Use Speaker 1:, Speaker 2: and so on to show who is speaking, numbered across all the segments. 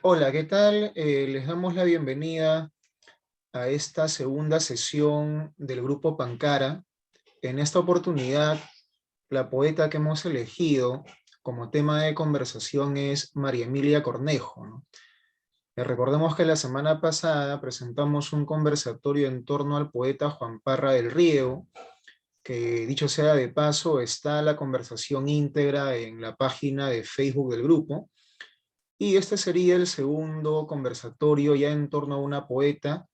Speaker 1: Hola, ¿qué tal? Les damos la bienvenida a esta segunda sesión del Grupo Pankara. En esta oportunidad, la poeta que hemos elegido como tema de conversación es María Emilia Cornejo, ¿no? Recordemos que la semana pasada presentamos un conversatorio en torno al poeta Juan Parra del Riego, que dicho sea de paso, está la conversación íntegra en la página de Facebook del grupo. Y este sería el segundo conversatorio ya en torno a una poeta,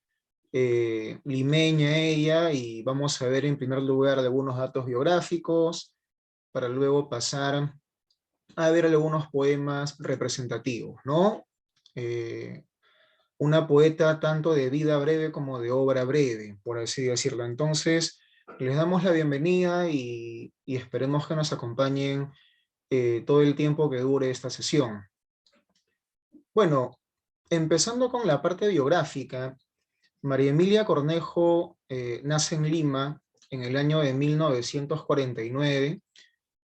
Speaker 1: limeña ella, y vamos a ver en primer lugar algunos datos biográficos, para luego pasar a ver algunos poemas representativos, ¿no? Eh, una poeta tanto de vida breve como de obra breve, por así decirlo. Entonces, les damos la bienvenida y esperemos que nos acompañen todo el tiempo que dure esta sesión. Bueno, empezando con la parte biográfica, María Emilia Cornejo nace en Lima en el año de 1949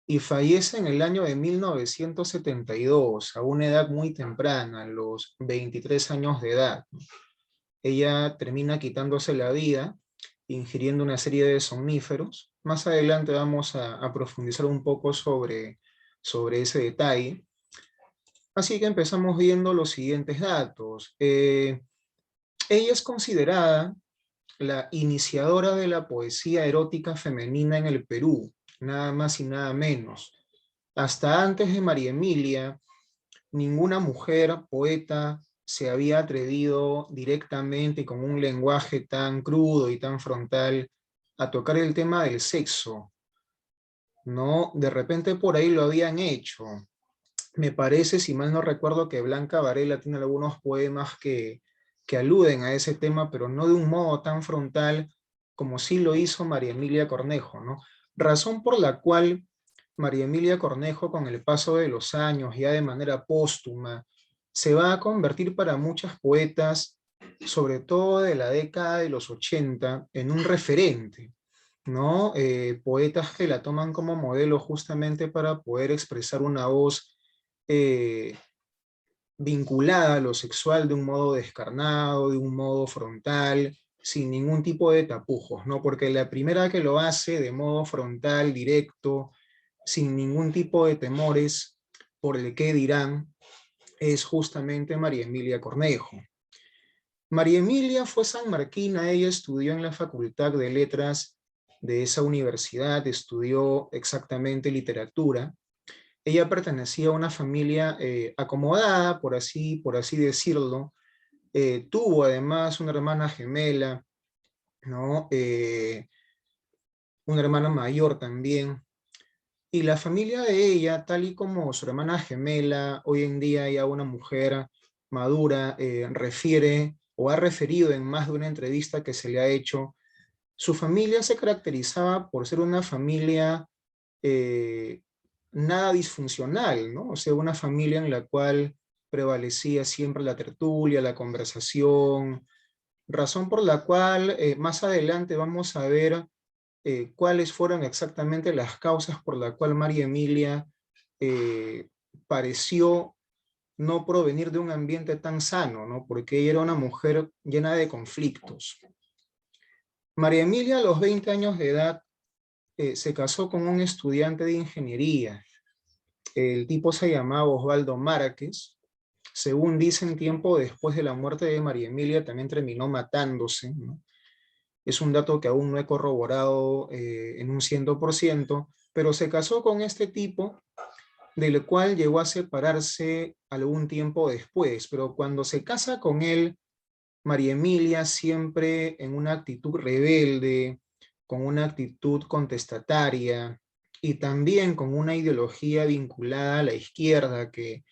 Speaker 1: y fallece en el año de 1972, a una edad muy temprana, a los 23 años de edad. Ella termina quitándose la vida, ingiriendo una serie de somníferos. Más adelante vamos a profundizar un poco sobre ese detalle. Así que empezamos viendo los siguientes datos. Ella es considerada la iniciadora de la poesía erótica femenina en el Perú, nada más y nada menos. Hasta antes de María Emilia, ninguna mujer poeta se había atrevido directamente y con un lenguaje tan crudo y tan frontal a tocar el tema del sexo, ¿no? De repente por ahí lo habían hecho. Me parece, si mal no recuerdo, que Blanca Varela tiene algunos poemas que aluden a ese tema, pero no de un modo tan frontal como sí lo hizo María Emilia Cornejo, ¿no? Razón por la cual María Emilia Cornejo, con el paso de los años, ya de manera póstuma, se va a convertir para muchas poetas, sobre todo de la década de los 80, en un referente, ¿no? Poetas que la toman como modelo justamente para poder expresar una voz eh, vinculada a lo sexual de un modo descarnado, de un modo frontal, sin ningún tipo de tapujos, ¿no? Porque la primera que lo hace de modo frontal, directo, sin ningún tipo de temores por el qué dirán, es justamente María Emilia Cornejo. María Emilia fue sanmarquina, ella estudió en la Facultad de Letras de esa universidad, estudió exactamente literatura. Ella pertenecía a una familia acomodada, por así decirlo. Tuvo además una hermana gemela, ¿no? Una hermana mayor también. Y la familia de ella, tal y como su hermana gemela, hoy en día ya una mujer madura, refiere o ha referido en más de una entrevista que se le ha hecho, su familia se caracterizaba por ser una familia eh, nada disfuncional, ¿no? O sea, una familia en la cual prevalecía siempre la tertulia, la conversación, razón por la cual más adelante vamos a ver cuáles fueron exactamente las causas por la cual María Emilia eh, pareció no provenir de un ambiente tan sano, ¿no? Porque ella era una mujer llena de conflictos. María Emilia a los 20 años de edad se casó con un estudiante de ingeniería. El tipo se llamaba Osvaldo Márquez. Según dicen, tiempo después de la muerte de María Emilia también terminó matándose, ¿no? Es un dato que aún no he corroborado en un 100%, pero se casó con este tipo, del cual llegó a separarse algún tiempo después, pero cuando se casa con él, María Emilia siempre en una actitud rebelde, con una actitud contestataria y también con una ideología vinculada a la izquierda que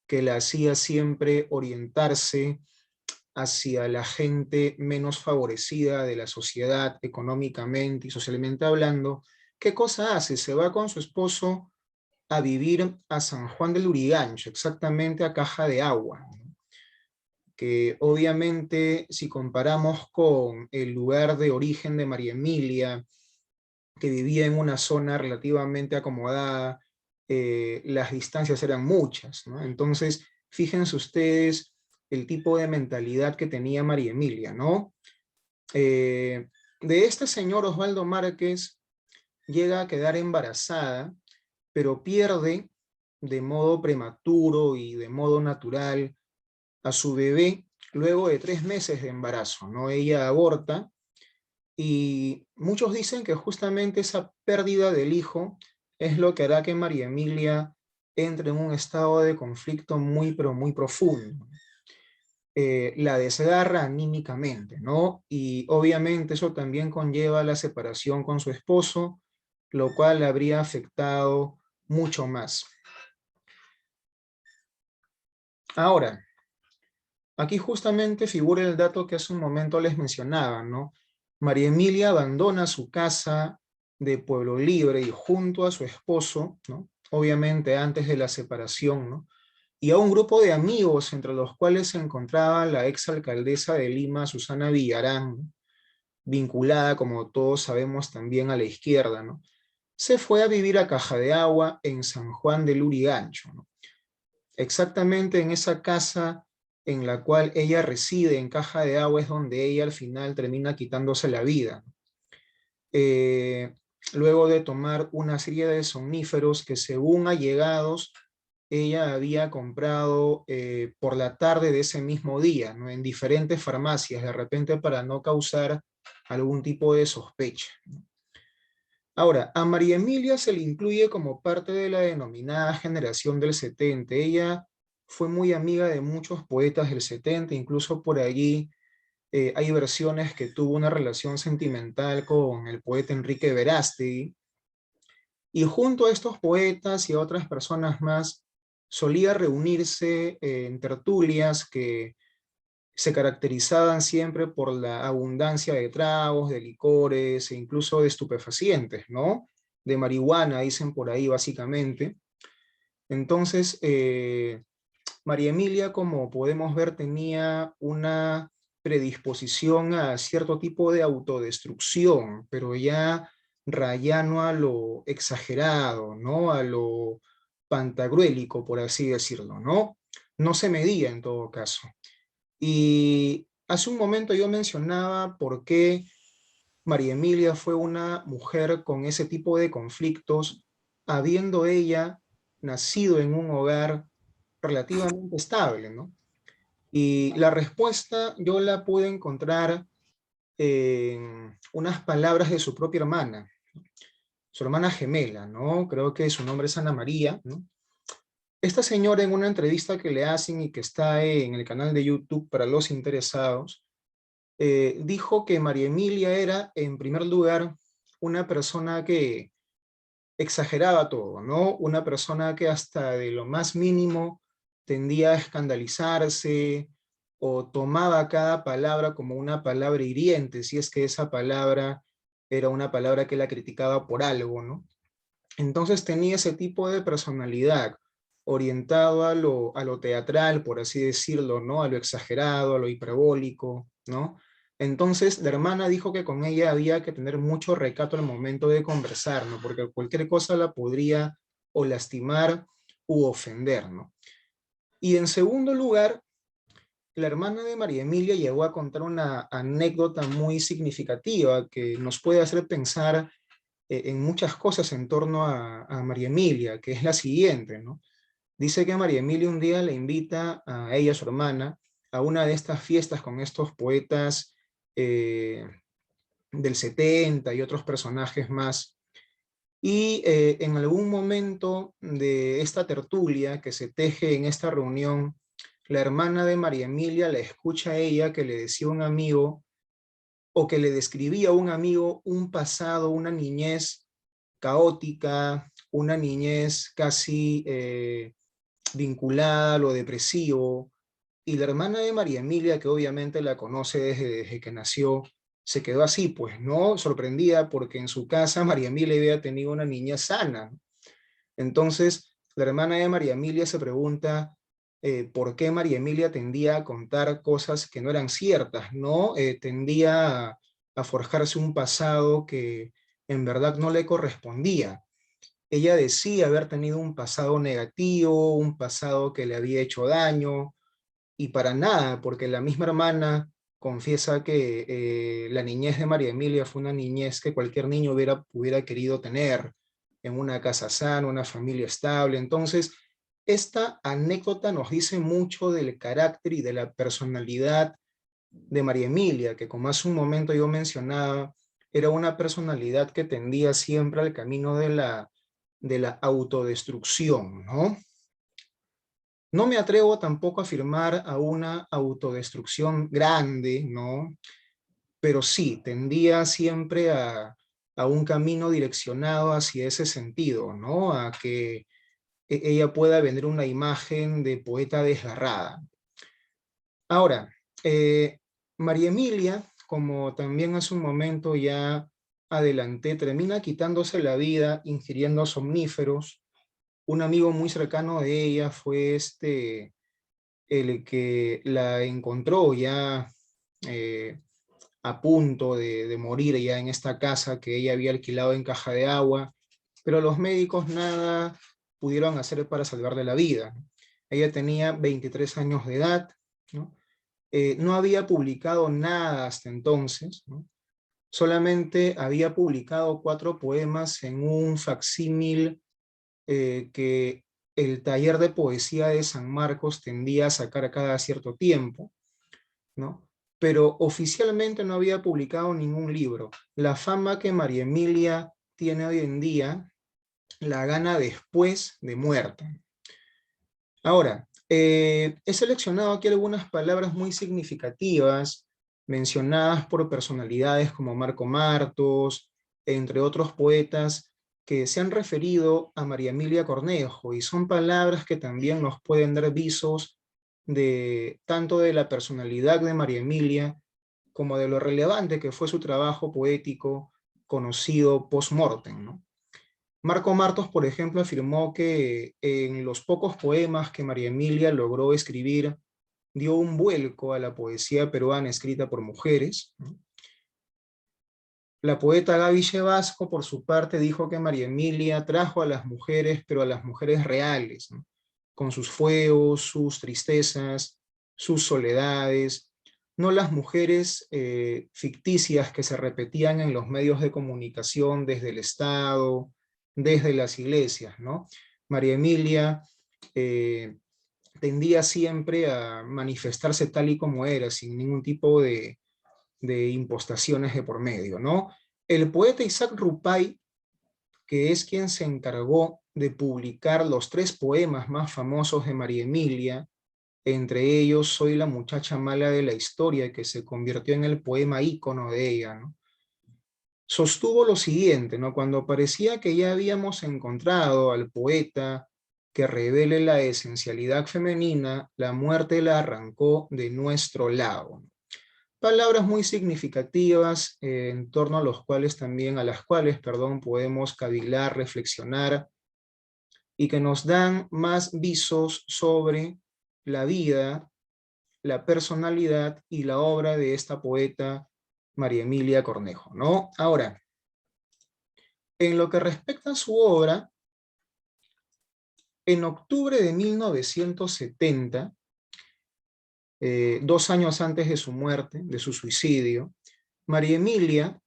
Speaker 1: la hacía siempre orientarse hacia la gente menos favorecida de la sociedad económicamente y socialmente hablando. ¿Qué cosa hace? Se va con su esposo a vivir a San Juan del Lurigancho, exactamente a Caja de Agua, ¿no? Que obviamente si comparamos con el lugar de origen de María Emilia, que vivía en una zona relativamente acomodada, las distancias eran muchas, ¿no? Entonces, Fíjense ustedes el tipo de mentalidad que tenía María Emilia, ¿no? De este señor Osvaldo Márquez llega a quedar embarazada, pero pierde de modo prematuro y de modo natural a su bebé luego de 3 meses de embarazo, ¿no? Ella aborta y muchos dicen que justamente esa pérdida del hijo es lo que hará que María Emilia entre en un estado de conflicto muy, pero muy profundo. La desgarra anímicamente, ¿no? Y obviamente eso también conlleva la separación con su esposo, lo cual le habría afectado mucho más. Ahora, aquí justamente figura el dato que hace un momento les mencionaba, ¿no? María Emilia abandona su casa de Pueblo Libre y junto a su esposo, ¿no? Obviamente antes de la separación, ¿no? Y a un grupo de amigos entre los cuales se encontraba la exalcaldesa de Lima, Susana Villarán, ¿no? Vinculada, como todos sabemos, también a la izquierda, ¿no? Se fue a vivir a Caja de Agua en San Juan del Lurigancho, ¿no? Exactamente en esa casa en la cual ella reside, en Caja de Agua, es donde ella al final termina quitándose la vida. Eh, Luego de tomar una serie de somníferos que según allegados ella había comprado por la tarde de ese mismo día, ¿no? En diferentes farmacias, de repente para no causar algún tipo de sospecha. Ahora, a María Emilia se le incluye como parte de la denominada generación del 70. Ella fue muy amiga de muchos poetas del 70, incluso por allí hay versiones que tuvo una relación sentimental con el poeta Enrique Verástegui. Y junto a estos poetas y a otras personas más, solía reunirse en tertulias que se caracterizaban siempre por la abundancia de tragos, de licores e incluso de estupefacientes, ¿no? De marihuana, dicen por ahí básicamente. Entonces, María Emilia, como podemos ver, tenía una predisposición a cierto tipo de autodestrucción, pero ya rayano a lo exagerado, ¿no? A lo pantagruélico, por así decirlo, ¿no? No se medía en todo caso. Y hace un momento yo mencionaba por qué María Emilia fue una mujer con ese tipo de conflictos, habiendo ella nacido en un hogar relativamente estable, ¿no? Y la respuesta yo la pude encontrar en unas palabras de su propia hermana, su hermana gemela, ¿no? Creo que su nombre es Ana María, ¿no? Esta señora en una entrevista que le hacen y que está en el canal de YouTube para los interesados, dijo que María Emilia era, en primer lugar, una persona que exageraba todo, ¿no? Una persona que hasta de lo más mínimo tendía a escandalizarse o tomaba cada palabra como una palabra hiriente, si es que esa palabra era una palabra que la criticaba por algo, ¿no? Entonces tenía ese tipo de personalidad orientado a lo teatral, por así decirlo, ¿no? A lo exagerado, a lo hiperbólico, ¿no? Entonces la hermana dijo que con ella había que tener mucho recato al momento de conversar, ¿no? Porque cualquier cosa la podría o lastimar u ofender, ¿no? Y en segundo lugar, la hermana de María Emilia llegó a contar una anécdota muy significativa que nos puede hacer pensar en muchas cosas en torno a María Emilia, que es la siguiente, ¿no? Dice que María Emilia un día le invita a ella, su hermana, a una de estas fiestas con estos poetas eh, del 70 y otros personajes más. Y en algún momento de esta tertulia que se teje en esta reunión, la hermana de María Emilia la escucha a ella que le decía a un amigo o que le describía a un amigo un pasado, una niñez caótica, una niñez casi vinculada a lo depresivo, y la hermana de María Emilia, que obviamente la conoce desde que nació, se quedó así, pues, ¿no? Sorprendida porque en su casa María Emilia había tenido una niña sana, ¿no? Entonces, la hermana de María Emilia se pregunta por qué María Emilia tendía a contar cosas que no eran ciertas, ¿no? Tendía a forjarse un pasado que en verdad no le correspondía. ella decía haber tenido un pasado negativo, un pasado que le había hecho daño, y para nada, porque la misma hermana confiesa que la niñez de María Emilia fue una niñez que cualquier niño hubiera querido tener, en una casa sana, una familia estable. Entonces, esta anécdota nos dice mucho del carácter y de la personalidad de María Emilia, que como hace un momento yo mencionaba, era una personalidad que tendía siempre al camino de la autodestrucción, ¿no? No me atrevo tampoco a afirmar a una autodestrucción grande, ¿no? Pero sí, tendía siempre a un camino direccionado hacia ese sentido, ¿no? A que ella pueda vender una imagen de poeta desgarrada. Ahora, María Emilia, como también hace un momento ya adelanté, termina quitándose la vida ingiriendo somníferos. Un amigo muy cercano de ella fue el que la encontró ya eh, a punto de morir ya en esta casa que ella había alquilado en Caja de Agua, pero los médicos nada pudieron hacer para salvarle la vida. Ella tenía 23 años de edad, ¿no? No había publicado nada hasta entonces, ¿no? Solamente había publicado 4 poemas en un facsímil que el taller de poesía de San Marcos tendía a sacar cada cierto tiempo, ¿no? Pero oficialmente no había publicado ningún libro. La fama que María Emilia tiene hoy en día la gana después de muerta. Ahora, he seleccionado aquí algunas palabras muy significativas mencionadas por personalidades como Marco Martos, entre otros poetas que se han referido a María Emilia Cornejo, y son palabras que también nos pueden dar visos de tanto de la personalidad de María Emilia como de lo relevante que fue su trabajo poético conocido post-mortem, ¿no? Marco Martos, por ejemplo, afirmó que en los pocos poemas que María Emilia logró escribir, dio un vuelco a la poesía peruana escrita por mujeres, ¿no? La poeta Gaby Chevasco, por su parte, dijo que María Emilia trajo a las mujeres, pero a las mujeres reales, ¿no? Con sus fuegos, sus tristezas, sus soledades, no las mujeres ficticias que se repetían en los medios de comunicación desde el Estado, desde las iglesias, ¿no? María Emilia eh, tendía siempre a manifestarse tal y como era, sin ningún tipo de impostaciones de por medio, ¿no? El poeta Isaac Rupay, que es quien se encargó de publicar los 3 poemas más famosos de María Emilia, entre ellos Soy la muchacha mala de la historia, que se convirtió en el poema ícono de ella, ¿no? Sostuvo lo siguiente, ¿no? Cuando parecía que ya habíamos encontrado al poeta que revele la esencialidad femenina, la muerte la arrancó de nuestro lado. Palabras muy significativas en torno a los cuales también, a las cuales, perdón, podemos cavilar, reflexionar, y que nos dan más visos sobre la vida, la personalidad y la obra de esta poeta María Emilia Cornejo, ¿no? Ahora, en lo que respecta a su obra, en octubre de 1970, 2 años antes de su muerte, de su suicidio, María Emilia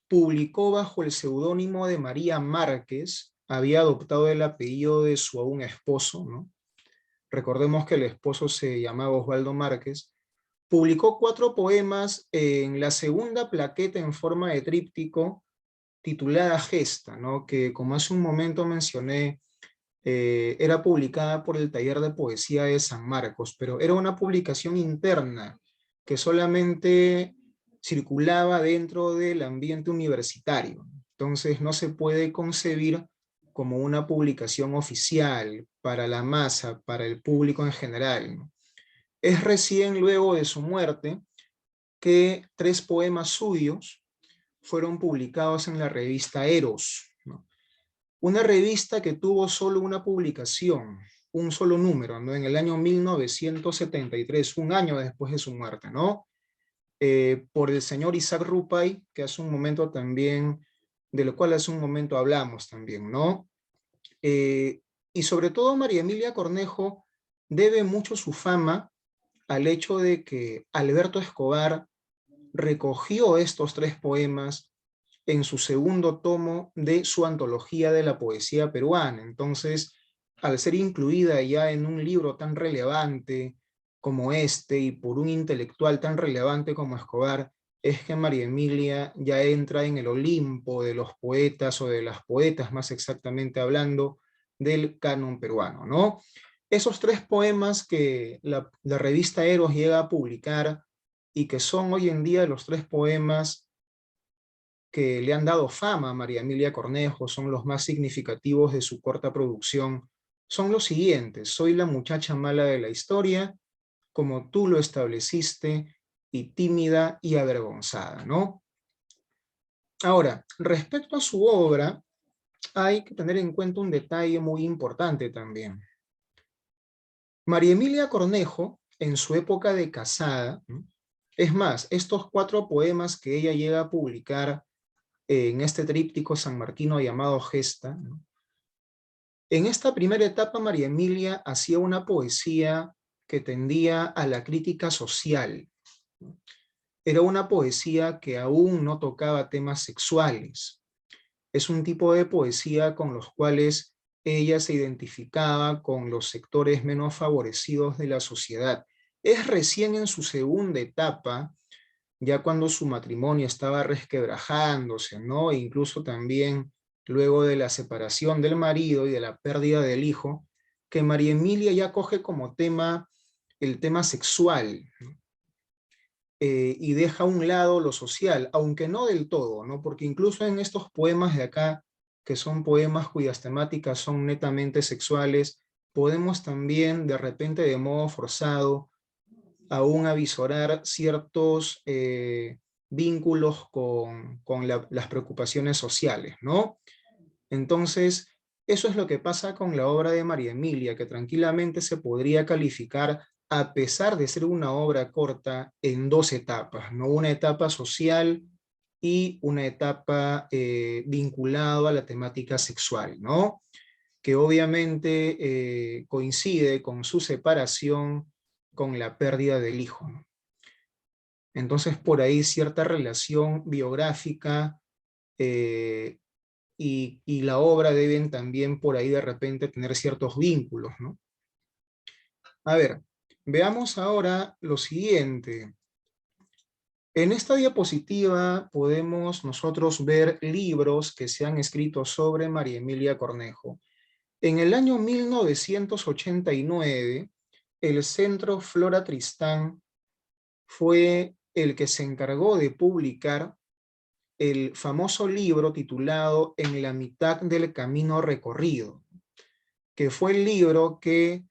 Speaker 1: publicó bajo el seudónimo de María Márquez, había adoptado el apellido de su aún esposo, ¿no? Recordemos que el esposo se llamaba Osvaldo Márquez. Publicó 4 poemas en la segunda plaqueta en forma de tríptico titulada Gesta, ¿no? Que como hace un momento mencioné, era publicada por el Taller de Poesía de San Marcos, pero era una publicación interna que solamente circulaba dentro del ambiente universitario. Entonces no se puede concebir como una publicación oficial para la masa, para el público en general, ¿no? Es recién luego de su muerte que 3 poemas suyos fueron publicados en la revista Eros, ¿no? Una revista que tuvo solo una publicación, un solo número, ¿no? En el año 1973, un año después de su muerte, ¿no? Por el señor Isaac Rupay, que hace un momento también, de lo cual hace un momento hablamos también, ¿no? Y sobre todo María Emilia Cornejo debe mucho su fama al hecho de que Alberto Escobar recogió estos 3 poemas en su segundo tomo de su antología de la poesía peruana. Entonces, al ser incluida ya en un libro tan relevante como este y por un intelectual tan relevante como Escobar, es que María Emilia ya entra en el Olimpo de los poetas o de las poetas, más exactamente hablando, del canon peruano, ¿no? Esos 3 poemas que la revista Eros llega a publicar y que son hoy en día los 3 poemas que le han dado fama a María Emilia Cornejo, son los más significativos de su corta producción, son los siguientes: Soy la muchacha mala de la historia, Como tú lo estableciste, y Tímida y avergonzada, ¿no? Ahora, respecto a su obra, hay que tener en cuenta un detalle muy importante también. María Emilia Cornejo, en su época de casada, ¿no? Es más, estos 4 poemas que ella llega a publicar en este tríptico sanmarquino llamado Gesta, ¿no? En esta primera etapa, María Emilia hacía una poesía que tendía a la crítica social. Era una poesía que aún no tocaba temas sexuales. Es un tipo de poesía con los cuales ella se identificaba con los sectores menos favorecidos de la sociedad. Es recién en su segunda etapa, ya cuando su matrimonio estaba resquebrajándose, ¿no? E incluso también luego de la separación del marido y de la pérdida del hijo, que María Emilia ya coge como tema el tema sexual, ¿no? Y deja a un lado lo social, aunque no del todo, ¿no? Porque incluso en estos poemas de acá, que son poemas cuyas temáticas son netamente sexuales, podemos también de repente de modo forzado aún avisorar ciertos vínculos con las preocupaciones sociales, ¿no? Entonces, eso es lo que pasa con la obra de María Emilia, que tranquilamente se podría calificar, a pesar de ser una obra corta, en 2 etapas, ¿no? Una etapa social y una etapa vinculada a la temática sexual, ¿no? Que obviamente coincide con su separación, con la pérdida del hijo, ¿no? Entonces, por ahí cierta relación biográfica eh, y la obra deben también por ahí de repente tener ciertos vínculos, ¿no? A ver, veamos ahora lo siguiente. En esta diapositiva podemos nosotros ver libros que se han escrito sobre María Emilia Cornejo. En el año 1989, el Centro Flora Tristán fue el que se encargó de publicar el famoso libro titulado En la mitad del camino recorrido, que fue el libro que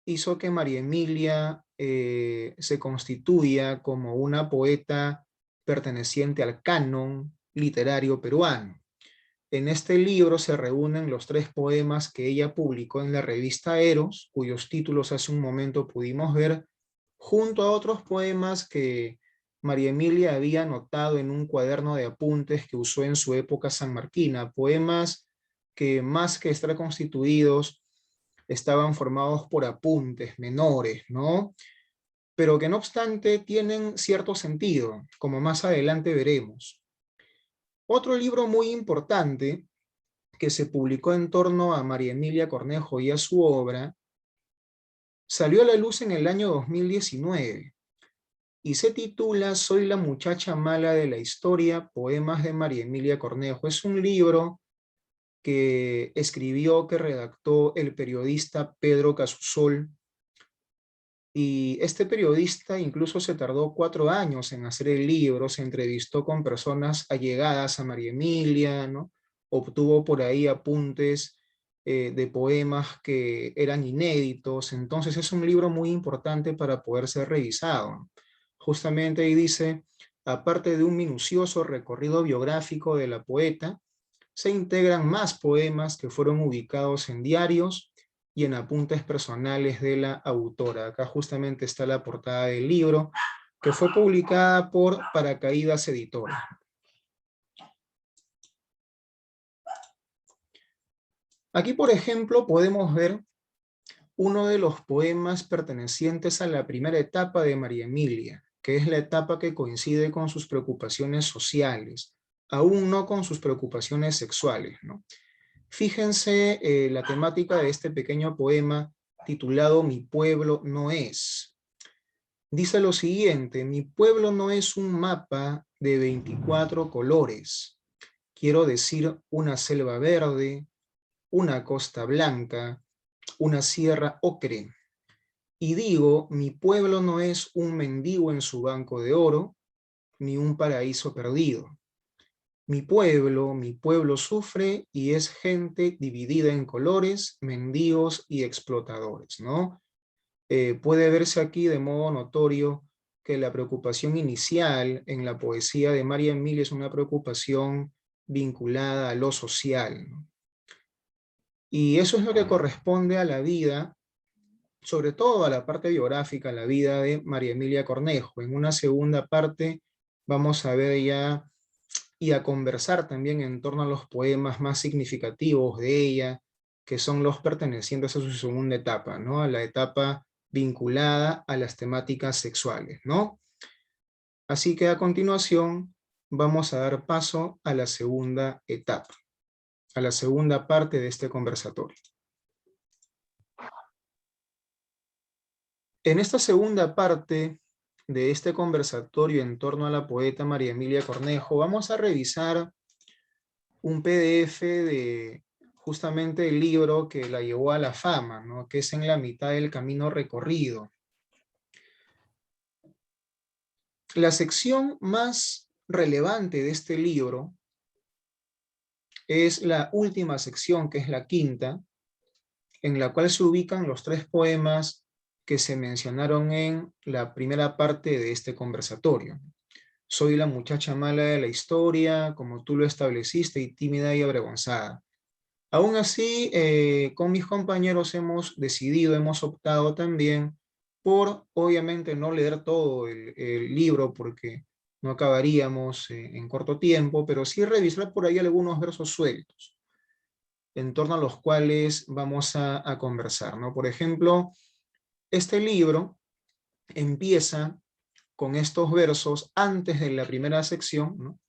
Speaker 1: hizo que María Emilia se constituya como una poeta perteneciente al canon literario peruano. En este libro se reúnen los 3 poemas que ella publicó en la revista Eros, cuyos títulos hace un momento pudimos ver, junto a otros poemas que María Emilia había anotado en un cuaderno de apuntes que usó en su época sanmarquina, poemas que más que estar constituidos estaban formados por apuntes menores, ¿no? Pero que no obstante tienen cierto sentido, como más adelante veremos. Otro libro muy importante que se publicó en torno a María Emilia Cornejo y a su obra, salió a la luz en el año 2019 y se titula Soy la muchacha mala de la historia, poemas de María Emilia Cornejo. Es un libro que escribió, que redactó el periodista Pedro Casusol, y este periodista incluso se tardó 4 años en hacer el libro, se entrevistó con personas allegadas a María Emilia, ¿no? Obtuvo por ahí apuntes de poemas que eran inéditos, entonces es un libro muy importante para poder ser revisado. Justamente ahí dice, aparte de un minucioso recorrido biográfico de la poeta, se integran más poemas que fueron ubicados en diarios y en apuntes personales de la autora. Acá justamente está la portada del libro, que fue publicada por Paracaídas Editora. Aquí, por ejemplo, podemos ver uno de los poemas pertenecientes a la primera etapa de María Emilia, que es la etapa que coincide con sus preocupaciones sociales, aún no con sus preocupaciones sexuales, ¿no? Fíjense la temática de este pequeño poema titulado Mi pueblo no es. Dice lo siguiente: mi pueblo no es un mapa de 24 colores. Quiero decir una selva verde, una costa blanca, una sierra ocre. Y digo, mi pueblo no es un mendigo en su banco de oro, ni un paraíso perdido. Mi pueblo sufre y es gente dividida en colores, mendigos y explotadores, ¿no? Puede verse aquí de modo notorio que la preocupación inicial en la poesía de María Emilia es una preocupación vinculada a lo social, ¿no? Y eso es lo que corresponde a la vida, sobre todo a la parte biográfica, la vida de María Emilia Cornejo. En una segunda parte vamos a ver ya y a conversar también en torno a los poemas más significativos de ella, que son los pertenecientes a su segunda etapa, ¿no? A la etapa vinculada a las temáticas sexuales, ¿no? Así que a continuación vamos a dar paso a la segunda etapa, a la segunda parte de este conversatorio. En esta segunda parte de este conversatorio en torno a la poeta María Emilia Cornejo, vamos a revisar un PDF de justamente el libro que la llevó a la fama, ¿no? Que es En la mitad del camino recorrido. La sección más relevante de este libro es la última sección, que es la quinta, en la cual se ubican los 3 poemas que se mencionaron en la primera parte de este conversatorio. Soy la muchacha mala de la historia, como tú lo estableciste, y tímida y avergonzada. Aún así, con mis compañeros hemos decidido, hemos optado también por, obviamente, no leer todo el libro porque no acabaríamos en corto tiempo, pero sí revisar por ahí algunos versos sueltos en torno a los cuales vamos a conversar, ¿no? Por ejemplo, este libro empieza con estos versos antes de la primera sección, ¿no?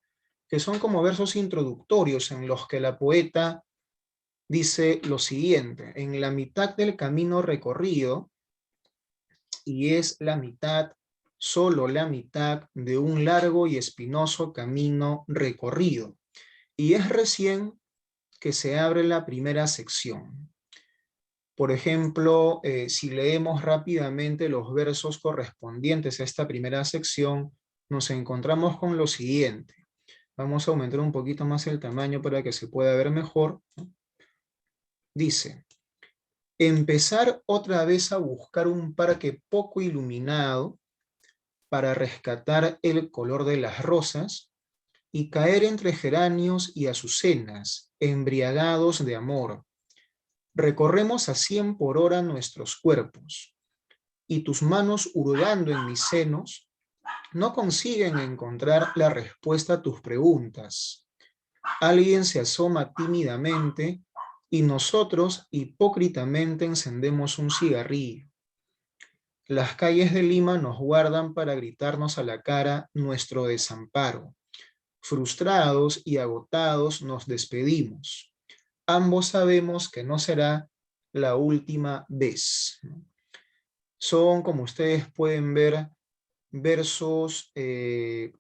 Speaker 1: Que son como versos introductorios en los que la poeta dice lo siguiente: en la mitad del camino recorrido, y es la mitad, solo la mitad de un largo y espinoso camino recorrido, y es recién que se abre la primera sección. Por ejemplo, si leemos rápidamente los versos correspondientes a esta primera sección, nos encontramos con lo siguiente. Vamos a aumentar un poquito más el tamaño para que se pueda ver mejor. Dice: empezar otra vez a buscar un parque poco iluminado para rescatar el color de las rosas y caer entre geranios y azucenas, embriagados de amor. Recorremos a 100 por hora nuestros cuerpos, y tus manos hurgando en mis senos no consiguen encontrar la respuesta a tus preguntas. Alguien se asoma tímidamente y nosotros hipócritamente encendemos un cigarrillo. Las calles de Lima nos guardan para gritarnos a la cara nuestro desamparo. Frustrados y agotados nos despedimos. Ambos sabemos que no será la última vez. Son, como ustedes pueden ver, versos que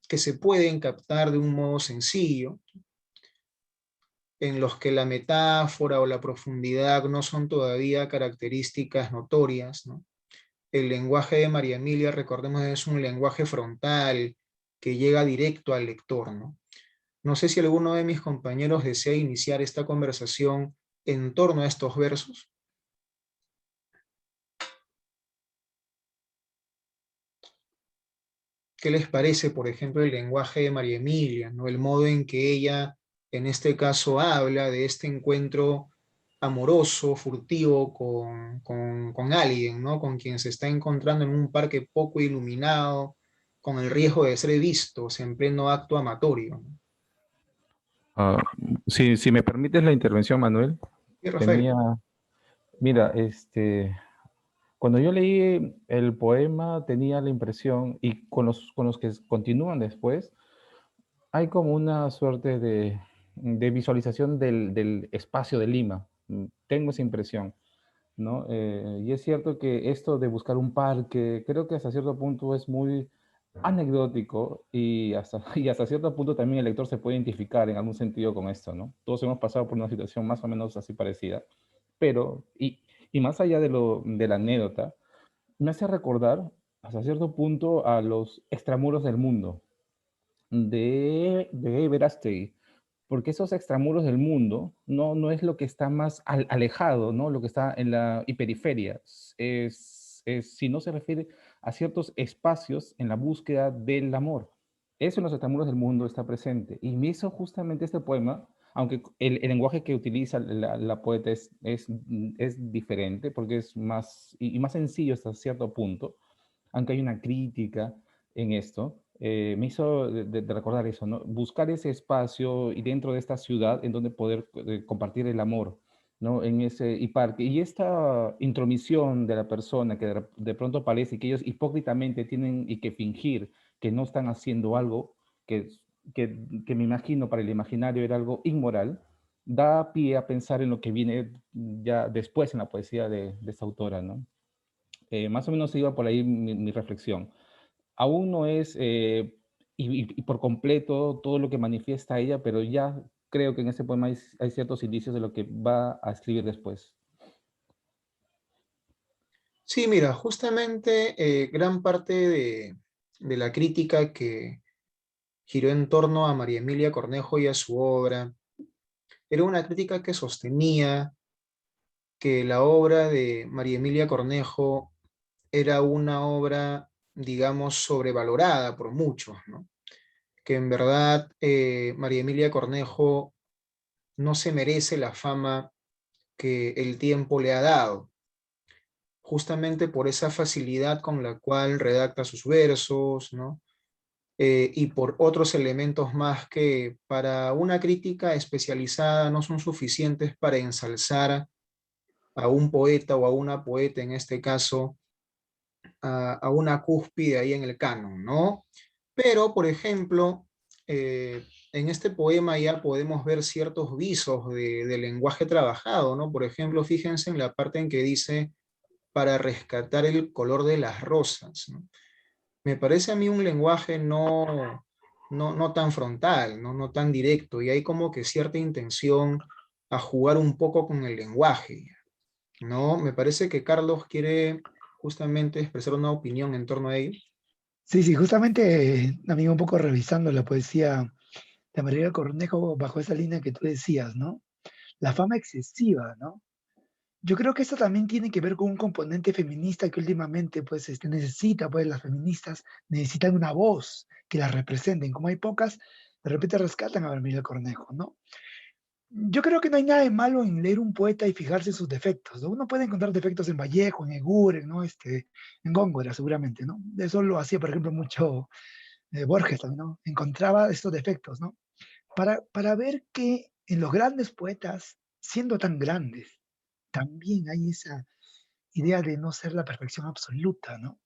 Speaker 1: se pueden captar de un modo sencillo, en los que la metáfora o la profundidad no son todavía características notorias, ¿no? El lenguaje de María Emilia, recordemos, es un lenguaje frontal que llega directo al lector, ¿no? No sé si alguno de mis compañeros desea iniciar esta conversación en torno a estos versos. ¿Qué les parece, por ejemplo, el lenguaje de María Emilia, ¿no? El modo en que ella, en este caso, habla de este encuentro amoroso, furtivo con alguien, ¿no? Con quien se está encontrando en un parque poco iluminado, con el riesgo de ser vistos en pleno acto amatorio, ¿no?
Speaker 2: Ah, si me permites la intervención, Manuel,
Speaker 1: Sí, Rafael.
Speaker 2: tenía, mira, cuando yo leí el poema tenía la impresión, y con los que continúan después, hay como una suerte de visualización del espacio de Lima. Tengo esa impresión, ¿no? Y es cierto que esto de buscar un parque, creo que hasta cierto punto es muy anecdótico y hasta cierto punto también el lector se puede identificar en algún sentido con esto, ¿no? Todos hemos pasado por una situación más o menos así parecida, pero, y más allá de la anécdota, me hace recordar hasta cierto punto a los extramuros del mundo de Verástegui, porque esos extramuros del mundo no es lo que está más alejado, ¿no? Lo que está en la hiperiferia, sino se refiere a ciertos espacios en la búsqueda del amor. Eso en los extramuros del mundo está presente. Y me hizo justamente este poema, aunque el lenguaje que utiliza la poeta es diferente, porque es más, y más sencillo hasta cierto punto, aunque hay una crítica en esto, me hizo de recordar eso, ¿no? Buscar ese espacio y dentro de esta ciudad en donde poder compartir el amor, ¿no? En ese y parque. Y esta intromisión de la persona que de pronto parece que ellos hipócritamente tienen y que fingir que no están haciendo algo que, que me imagino para el imaginario era algo inmoral, da pie a pensar en lo que viene ya después en la poesía de esta autora, ¿no? Más o menos iba por ahí mi reflexión. Aún no es y por completo todo lo que manifiesta ella, pero ya creo que en ese poema hay ciertos indicios de lo que va a escribir después.
Speaker 1: Sí, mira, justamente gran parte de la crítica que giró en torno a María Emilia Cornejo y a su obra era una crítica que sostenía que la obra de María Emilia Cornejo era una obra, digamos, sobrevalorada por muchos, ¿no? Que en verdad María Emilia Cornejo no se merece la fama que el tiempo le ha dado, justamente por esa facilidad con la cual redacta sus versos, ¿no? Y por otros elementos más que para una crítica especializada no son suficientes para ensalzar a un poeta o a una poeta, en este caso, a una cúspide ahí en el canon, ¿no? Pero, por ejemplo, en este poema ya podemos ver ciertos visos de lenguaje trabajado, ¿no? Por ejemplo, fíjense en la parte en que dice para rescatar el color de las rosas, ¿no? Me parece a mí un lenguaje no tan frontal, no tan directo, y hay como que cierta intención a jugar un poco con el lenguaje, ¿no? Me parece que Carlos quiere justamente expresar una opinión en torno a ello.
Speaker 3: Sí, sí, justamente, amigo, un poco revisando la poesía de María Cornejo bajo esa línea que tú decías, ¿no? La fama excesiva, ¿no? Yo creo que esto también tiene que ver con un componente feminista que últimamente, pues, necesita, pues, las feministas necesitan una voz que las representen. Como hay pocas, de repente rescatan a María Cornejo, ¿no? Yo creo que no hay nada de malo en leer un poeta y fijarse en sus defectos, ¿no? Uno puede encontrar defectos en Vallejo, en Eguren, ¿no? En Góngora, seguramente, ¿no? Eso lo hacía, por ejemplo, mucho Borges también, ¿no? Encontraba estos defectos, ¿no? Para ver que en los grandes poetas, siendo tan grandes, también hay esa idea de no ser la perfección absoluta, ¿no?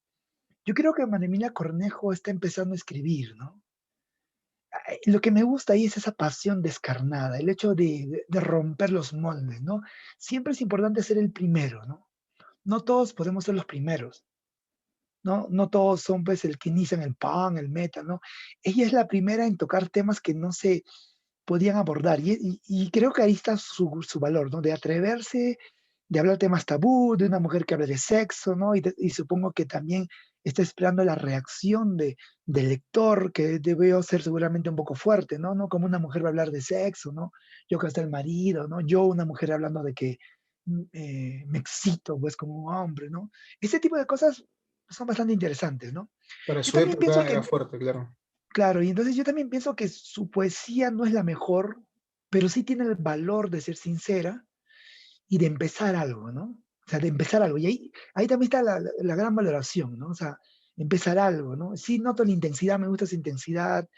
Speaker 3: Yo creo que Manemila Cornejo está empezando a escribir, ¿no? Lo que me gusta ahí es esa pasión descarnada, el hecho de romper los moldes, ¿no? Siempre es importante ser el primero, ¿no? No todos podemos ser los primeros, ¿no? No todos son, pues, el que inicia en el punk, el metal, ¿no? Ella es la primera en tocar temas que no se podían abordar, y creo que ahí está su valor, ¿no? De atreverse, de hablar temas tabú, de una mujer que habla de sexo, ¿no? Y supongo que también está esperando la reacción del lector, que debió ser seguramente un poco fuerte, ¿no? No como una mujer va a hablar de sexo, ¿no? Yo que hasta el marido, ¿no? Yo, una mujer hablando de que, me excito, pues, como un hombre, ¿no? Ese tipo de cosas son bastante interesantes, ¿no?
Speaker 1: Para
Speaker 3: Yo
Speaker 1: su
Speaker 3: también pienso
Speaker 1: época era
Speaker 3: que
Speaker 1: fuerte, claro.
Speaker 3: claro, y entonces yo también pienso que su poesía no es la mejor, pero sí tiene el valor de ser sincera y de empezar algo, ¿no? O sea, de empezar algo. Y ahí también está la gran valoración, ¿no? O sea, empezar algo, ¿no? Sí noto la intensidad, me gusta esa intensidad,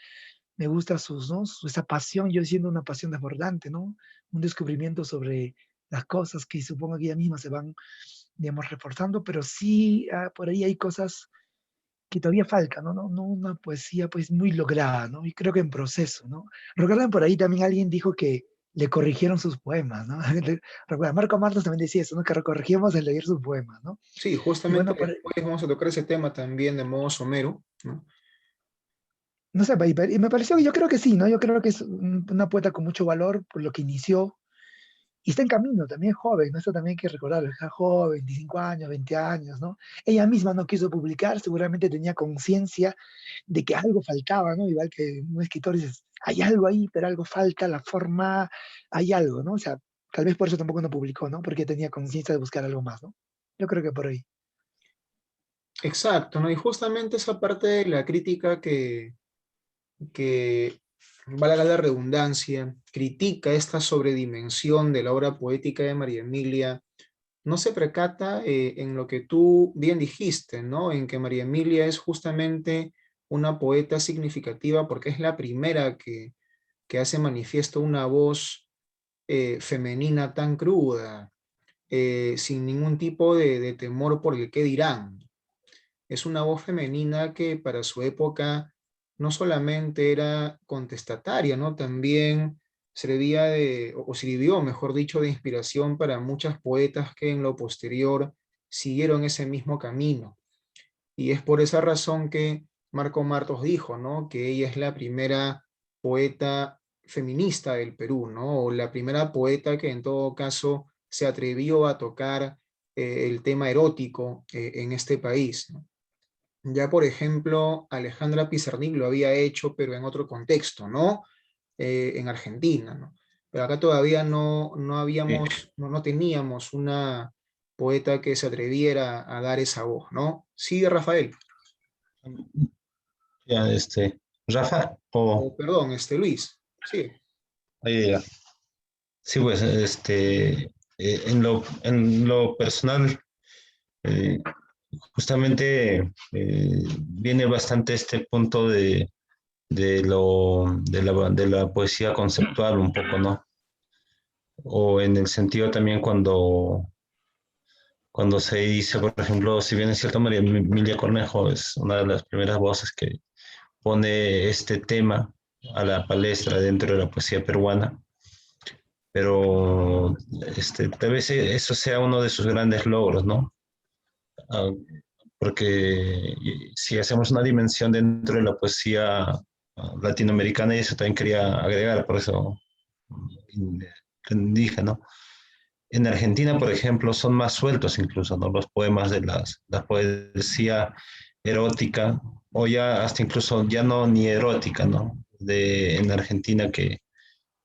Speaker 3: me gusta ¿no? Esa pasión, yo siento una pasión desbordante, ¿no? Un descubrimiento sobre las cosas que supongo que ella misma se van, digamos, reforzando, pero sí por ahí hay cosas que todavía faltan, ¿no? No una poesía pues muy lograda, ¿no? Y creo que en proceso, ¿no? Recuerdan por ahí también alguien dijo que le corrigieron sus poemas, ¿no? Recuerda, Marco Martos también decía eso, ¿no? Que corregíamos al leer sus poemas, ¿no?
Speaker 1: Sí,
Speaker 3: Y
Speaker 1: justamente
Speaker 3: bueno,
Speaker 1: después vamos a tocar ese tema también de modo somero, ¿no?
Speaker 3: no sé, y me pareció, yo creo que sí, ¿no? Yo creo que es una poeta con mucho valor por lo que inició y está en camino, también joven, ¿no? Eso también hay que recordarlo, está joven, 25 años, 20 años, ¿no? Ella misma no quiso publicar, seguramente tenía conciencia de que algo faltaba, ¿no? Igual que un escritor dices, hay algo ahí, pero algo falta, la forma, hay algo, ¿no? O sea, tal vez por eso tampoco no publicó, ¿no? Porque tenía conciencia de buscar algo más, ¿no? Yo creo que por ahí.
Speaker 1: Exacto, ¿no? Y justamente esa parte de la crítica que, valga la redundancia, critica esta sobredimensión de la obra poética de María Emilia, no se percata en lo que tú bien dijiste, ¿no? En que María Emilia es justamente una poeta significativa porque es la primera que hace manifiesto una voz femenina tan cruda, sin ningún tipo de temor por el qué dirán. Es una voz femenina que para su época no solamente era contestataria, ¿no? También servía o sirvió, mejor dicho, de inspiración para muchas poetas que en lo posterior siguieron ese mismo camino. Y es por esa razón que Marco Martos dijo, ¿no? Que ella es la primera poeta feminista del Perú, ¿no? O la primera poeta que en todo caso se atrevió a tocar el tema erótico en este país, ¿no? Ya, por ejemplo, Alejandra Pizarnik lo había hecho, pero en otro contexto, ¿no? En Argentina, ¿no? Pero acá todavía no
Speaker 4: Sí,
Speaker 1: habíamos, no teníamos una poeta que se atreviera a dar esa voz, ¿no? Sí, Rafael,
Speaker 4: ya, Rafa, o
Speaker 1: o perdón, Luis, sí.
Speaker 4: ahí ya. Sí, pues, en lo personal, eh, justamente viene bastante este punto de la poesía conceptual un poco, ¿no? O en el sentido también cuando se dice, por ejemplo, si bien es cierto, María Emilia Cornejo es una de las primeras voces que pone este tema a la palestra dentro de la poesía peruana, pero tal vez eso sea uno de sus grandes logros, ¿no? Ah, porque si hacemos una dimensión dentro de la poesía latinoamericana, y eso también quería agregar, por eso dije, ¿no? En Argentina, por ejemplo, son más sueltos incluso, ¿no? Los poemas de la poesía erótica, o ya hasta incluso ya no ni erótica, ¿no? En Argentina que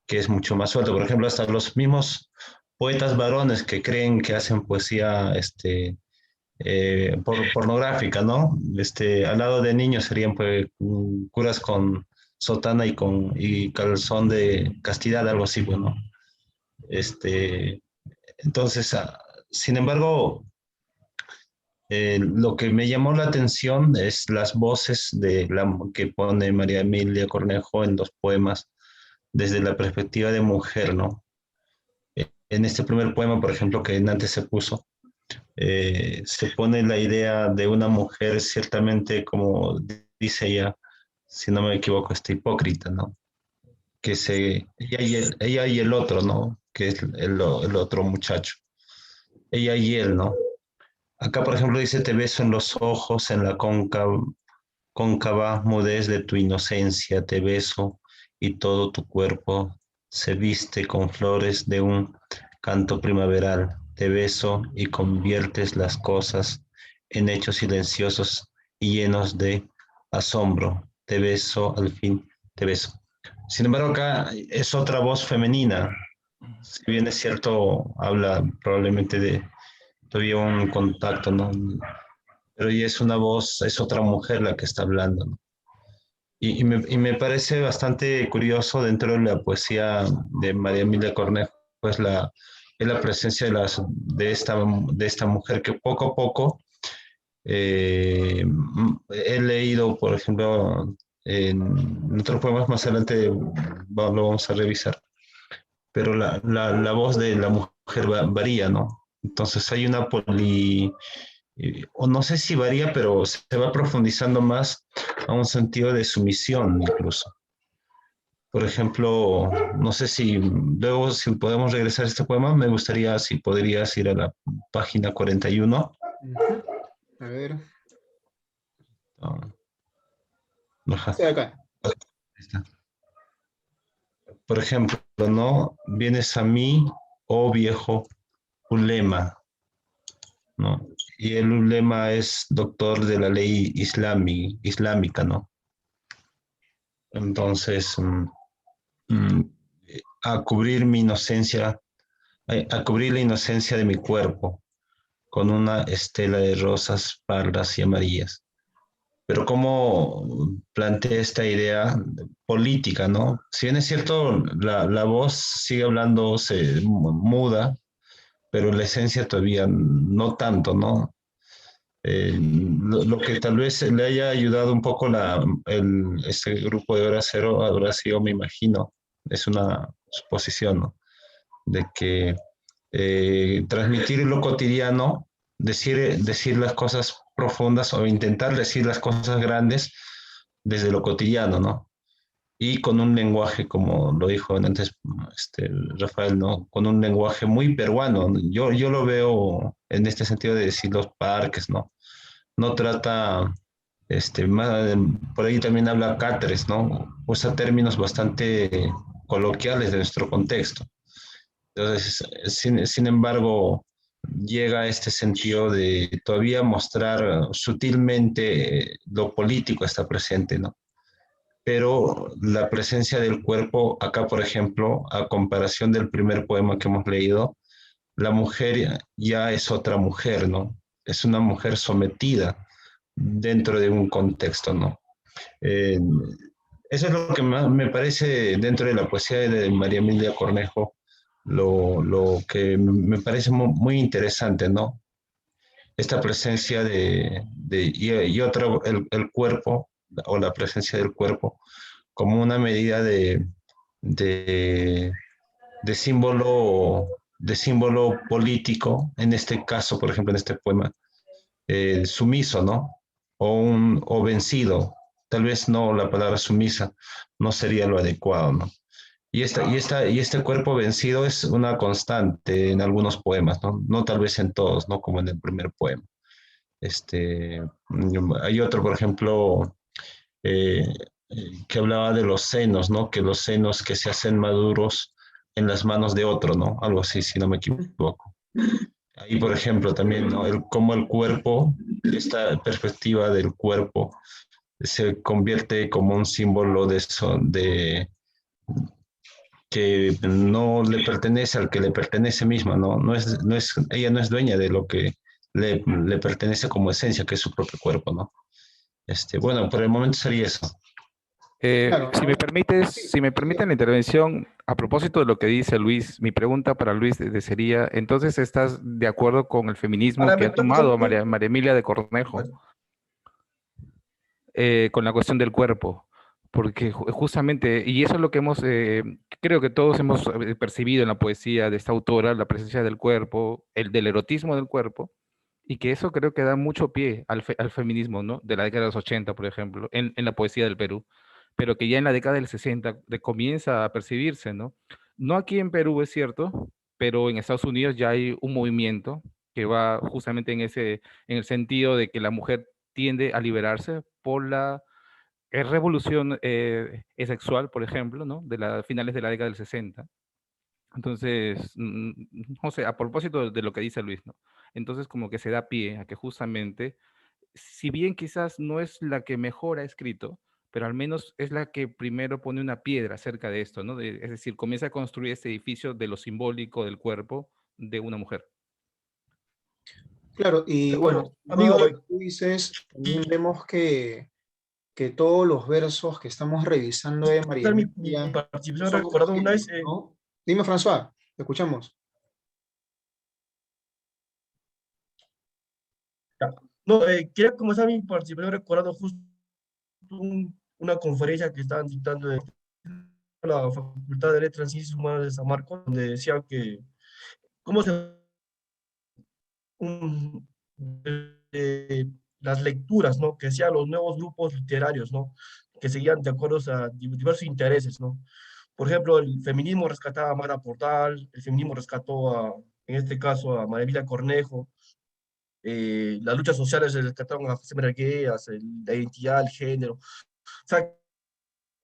Speaker 4: es mucho más suelto. Por ejemplo, hasta los mismos poetas varones que creen que hacen poesía pornográfica, ¿no? Al lado de niños serían pues, curas con sotana y calzón de castidad, algo así, bueno. Este, entonces, sin embargo, lo que me llamó la atención es las voces que pone María Emilia Cornejo en los poemas desde la perspectiva de mujer, ¿no? En este primer poema, por ejemplo, que antes se puso, se pone la idea de una mujer ciertamente, como dice ella, si no me equivoco, hipócrita, ¿no? Ella y el otro, ¿no? Que es el otro muchacho. Ella y él, ¿no? Acá, por ejemplo, dice, te beso en los ojos, en la cóncava mudez de tu inocencia, te beso y todo tu cuerpo se viste con flores de un canto primaveral. Te beso y conviertes las cosas en hechos silenciosos y llenos de asombro. Te beso, al fin, te beso. Sin embargo, acá es otra voz femenina. Si bien es cierto, habla probablemente de todavía un contacto, ¿no? Pero ella es una voz, es otra mujer la que está hablando, ¿no? Y me parece bastante curioso dentro de la poesía de María Emilia Cornejo, pues es la presencia de esta mujer que poco a poco he leído, por ejemplo, en otros poemas más adelante lo vamos a revisar, pero la voz de la mujer varía, ¿no? Entonces hay una o no sé si varía, pero se va profundizando más a un sentido de sumisión incluso. Por ejemplo, no sé si luego, si podemos regresar a este poema, me gustaría si podrías ir a la página 41.
Speaker 1: Ujú. A ver,
Speaker 4: Ah, ajá,
Speaker 1: sí, acá.
Speaker 4: ahí está. Por ejemplo, ¿no? Vienes a mí, oh viejo ulema, ¿no? Y el ulema es doctor de la ley islámica, ¿no? Entonces, mm, a cubrir mi inocencia, a cubrir la inocencia de mi cuerpo con una estela de rosas pardas y amarillas. Pero cómo plantea esta idea política, ¿no? Si bien es cierto, la voz sigue hablándose muda, pero la esencia todavía no tanto, ¿no? Lo que tal vez le haya ayudado un poco este grupo de Hora Cero habrá sido, me imagino, es una suposición, ¿no? De que transmitir lo cotidiano, decir las cosas profundas o intentar decir las cosas grandes desde lo cotidiano, ¿no? Y con un lenguaje, como lo dijo antes Rafael, ¿no? Con un lenguaje muy peruano. Yo lo veo en este sentido de decir los parques, ¿no? No trata, por ahí también habla Cáceres, ¿no? Usa términos bastante coloquiales de nuestro contexto. Entonces, sin embargo, llega a este sentido de todavía mostrar sutilmente lo político está presente, ¿no? Pero la presencia del cuerpo, acá por ejemplo, a comparación del primer poema que hemos leído, la mujer ya es otra mujer, ¿no? Es una mujer sometida dentro de un contexto, ¿no? Eh, Eso es lo que más me parece dentro de la poesía de María Emilia Cornejo, lo que me parece muy interesante, ¿no? Esta presencia y otra, el cuerpo, o la presencia del cuerpo, como una medida de, de símbolo, de símbolo político, en este caso, por ejemplo, en este poema, sumiso, ¿no? O vencido. Tal vez no la palabra sumisa no sería lo adecuado, ¿no? Y este cuerpo vencido es una constante en algunos poemas, ¿no? No tal vez en todos, ¿no? Como en el primer poema. Hay otro, por ejemplo, eh, que hablaba de los senos, ¿no? Que los senos que se hacen maduros en las manos de otro, ¿no? Algo así, si no me equivoco. Ahí, por ejemplo, también, ¿no? Cómo el cuerpo, esta perspectiva del cuerpo, se convierte como un símbolo de eso, de que no le pertenece al que le pertenece misma, ¿no? Ella no es dueña de lo que le pertenece como esencia, que es su propio cuerpo, ¿no? Bueno, por el momento sería eso.
Speaker 1: Claro,
Speaker 2: Si me
Speaker 1: ¿no?
Speaker 2: permites,
Speaker 1: Sí,
Speaker 2: si me
Speaker 1: sí.
Speaker 2: permiten la intervención, a propósito de lo que dice Luis, mi pregunta para Luis sería, entonces, ¿estás de acuerdo con el feminismo
Speaker 5: Ahora
Speaker 2: que
Speaker 5: me
Speaker 2: ha
Speaker 5: toca
Speaker 2: tomado
Speaker 5: con...
Speaker 2: María Emilia de Cornejo con la cuestión del cuerpo? Porque justamente, y eso es lo que creo que todos hemos percibido en la poesía de esta autora, la presencia del cuerpo, del erotismo del cuerpo, y que eso creo que da mucho pie al feminismo, ¿no? De la década de los 80, por ejemplo, en la poesía del Perú, pero que ya en la década del 60 comienza a percibirse, ¿no? No aquí en Perú, es cierto, pero en Estados Unidos ya hay un movimiento que va justamente en el sentido de que la mujer tiende a liberarse por la revolución sexual, por ejemplo, ¿no? De las finales de la década del 60. Entonces, no sé, a propósito de lo que dice Luis, ¿no? Entonces, como que se da pie a que justamente, si bien quizás no es la que mejor ha escrito, pero al menos es la que primero pone una piedra acerca de esto, ¿no? Es decir, comienza a construir este edificio de lo simbólico del cuerpo de una mujer.
Speaker 1: Claro, y bueno,
Speaker 5: Bueno,
Speaker 1: sumado
Speaker 5: amigo,
Speaker 1: a lo que tú dices, también vemos que todos los versos que estamos revisando de María
Speaker 5: dar mi
Speaker 1: Emilia no
Speaker 5: participación.
Speaker 1: son
Speaker 5: Recuerdo una
Speaker 1: homogeneos,
Speaker 5: vez,
Speaker 1: ¿no? Dime, François, te escuchamos.
Speaker 5: no, quería comenzar mi participación recordando justo un una conferencia que estaban dictando en la Facultad de Letras y Ciencias Humanas de San Marcos, donde decía que cómo se un- eh, las lecturas, ¿no? Que hacían los nuevos grupos literarios, ¿no? Que seguían de acuerdo a diversos intereses, ¿no? Por ejemplo, el feminismo rescataba a Mara Portal, el feminismo rescató en este caso, a María Emilia Cornejo, las luchas sociales se rescataron a José María Arguedas, la identidad, el género. O sea,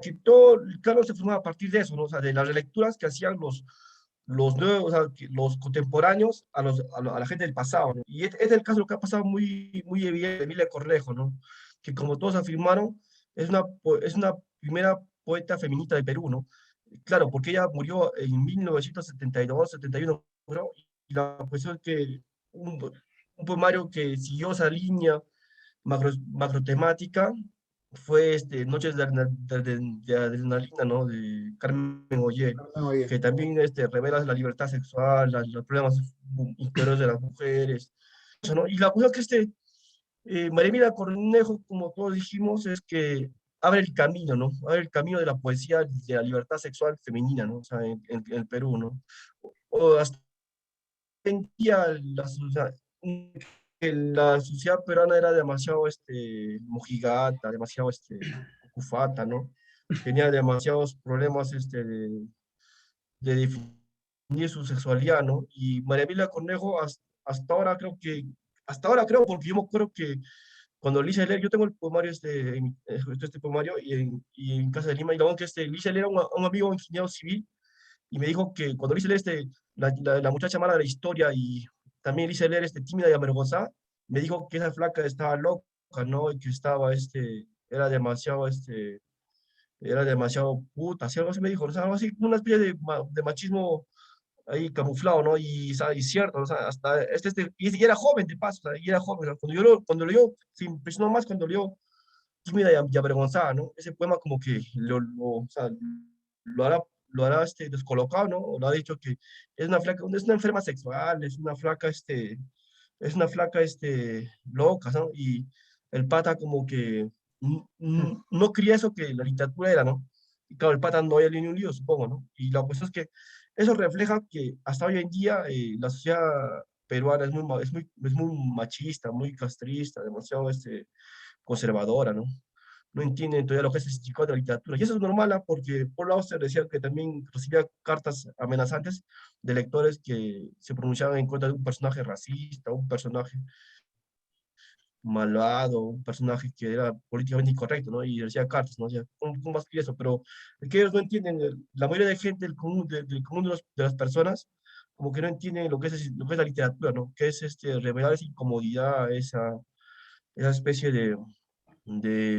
Speaker 5: que todo el canon se formaba a partir de eso, ¿no? O sea, de las relecturas que hacían los nuevos, o sea, los contemporáneos a la gente del pasado, ¿no? Y es el caso lo que ha pasado muy evidente de Emilia Cornejo, ¿no? Que como todos afirmaron, es una primera poeta feminista de Perú, ¿no? Claro, porque ella murió en 1972, 71, ¿no? Y la cuestión es que un poemario que siguió esa línea macrotemática fue Noches de Adrenalina, ¿no? De Carmen Ollé,
Speaker 1: Oye,
Speaker 5: que también revela la libertad sexual, los problemas interiores de las mujeres. Eso, ¿no? Y la cosa que María Emilia Cornejo, como todos dijimos, es que abre el camino, ¿no? Abre el camino de la poesía de la libertad sexual femenina, ¿no? O sea, en el Perú, ¿no? O hasta sentía que la sociedad peruana era demasiado mojigata, demasiado cucufata, ¿no? Tenía demasiados problemas de definir su sexualidad, ¿no? Y María Emilia Cornejo hasta ahora creo hasta ahora creo, porque yo me acuerdo que cuando le hice leer, yo tengo el poemario este poemario y en Casa de Lima, y luego que le hice leer a un amigo ingeniero civil, y me dijo que cuando le hice leer la muchacha mala de la historia y también le hice leer tímida y avergonzada, me dijo que esa flaca estaba loca, ¿no? Y que estaba, era demasiado puta, así algo así me dijo, o sea, algo así, una especie de machismo ahí camuflado, ¿no? Y cierto, o sea, hasta y era joven de paso, o sea, y era joven, o sea, cuando leyó, se impresionó más cuando leyó tímida y avergonzada, ¿no? Ese poema como que o sea, lo hará, lo hará descolocado, ¿no? O lo ha dicho que es una flaca, es una enferma sexual, es una flaca, loca, ¿no? Y el pata como que no creía eso que la literatura era, ¿no? Y claro, el pata no había ni un lío, supongo, ¿no? Y la cuestión es que eso refleja que hasta hoy en día la sociedad peruana es muy machista, muy castrista, demasiado conservadora, ¿no? No entienden todavía lo que es el significado de la literatura. Y eso es normal, ¿ah? Porque por lado se decía que también recibía cartas amenazantes de lectores que se pronunciaban en contra de un personaje racista, un personaje malvado, un personaje que era políticamente incorrecto, ¿no? Y decía cartas, ¿no? O sea, ¿cómo vas a escribir eso? Pero es que ellos no entienden, la mayoría de gente del común de las personas, como que no entienden lo que es la literatura, ¿no? Que es revelar esa incomodidad, esa especie de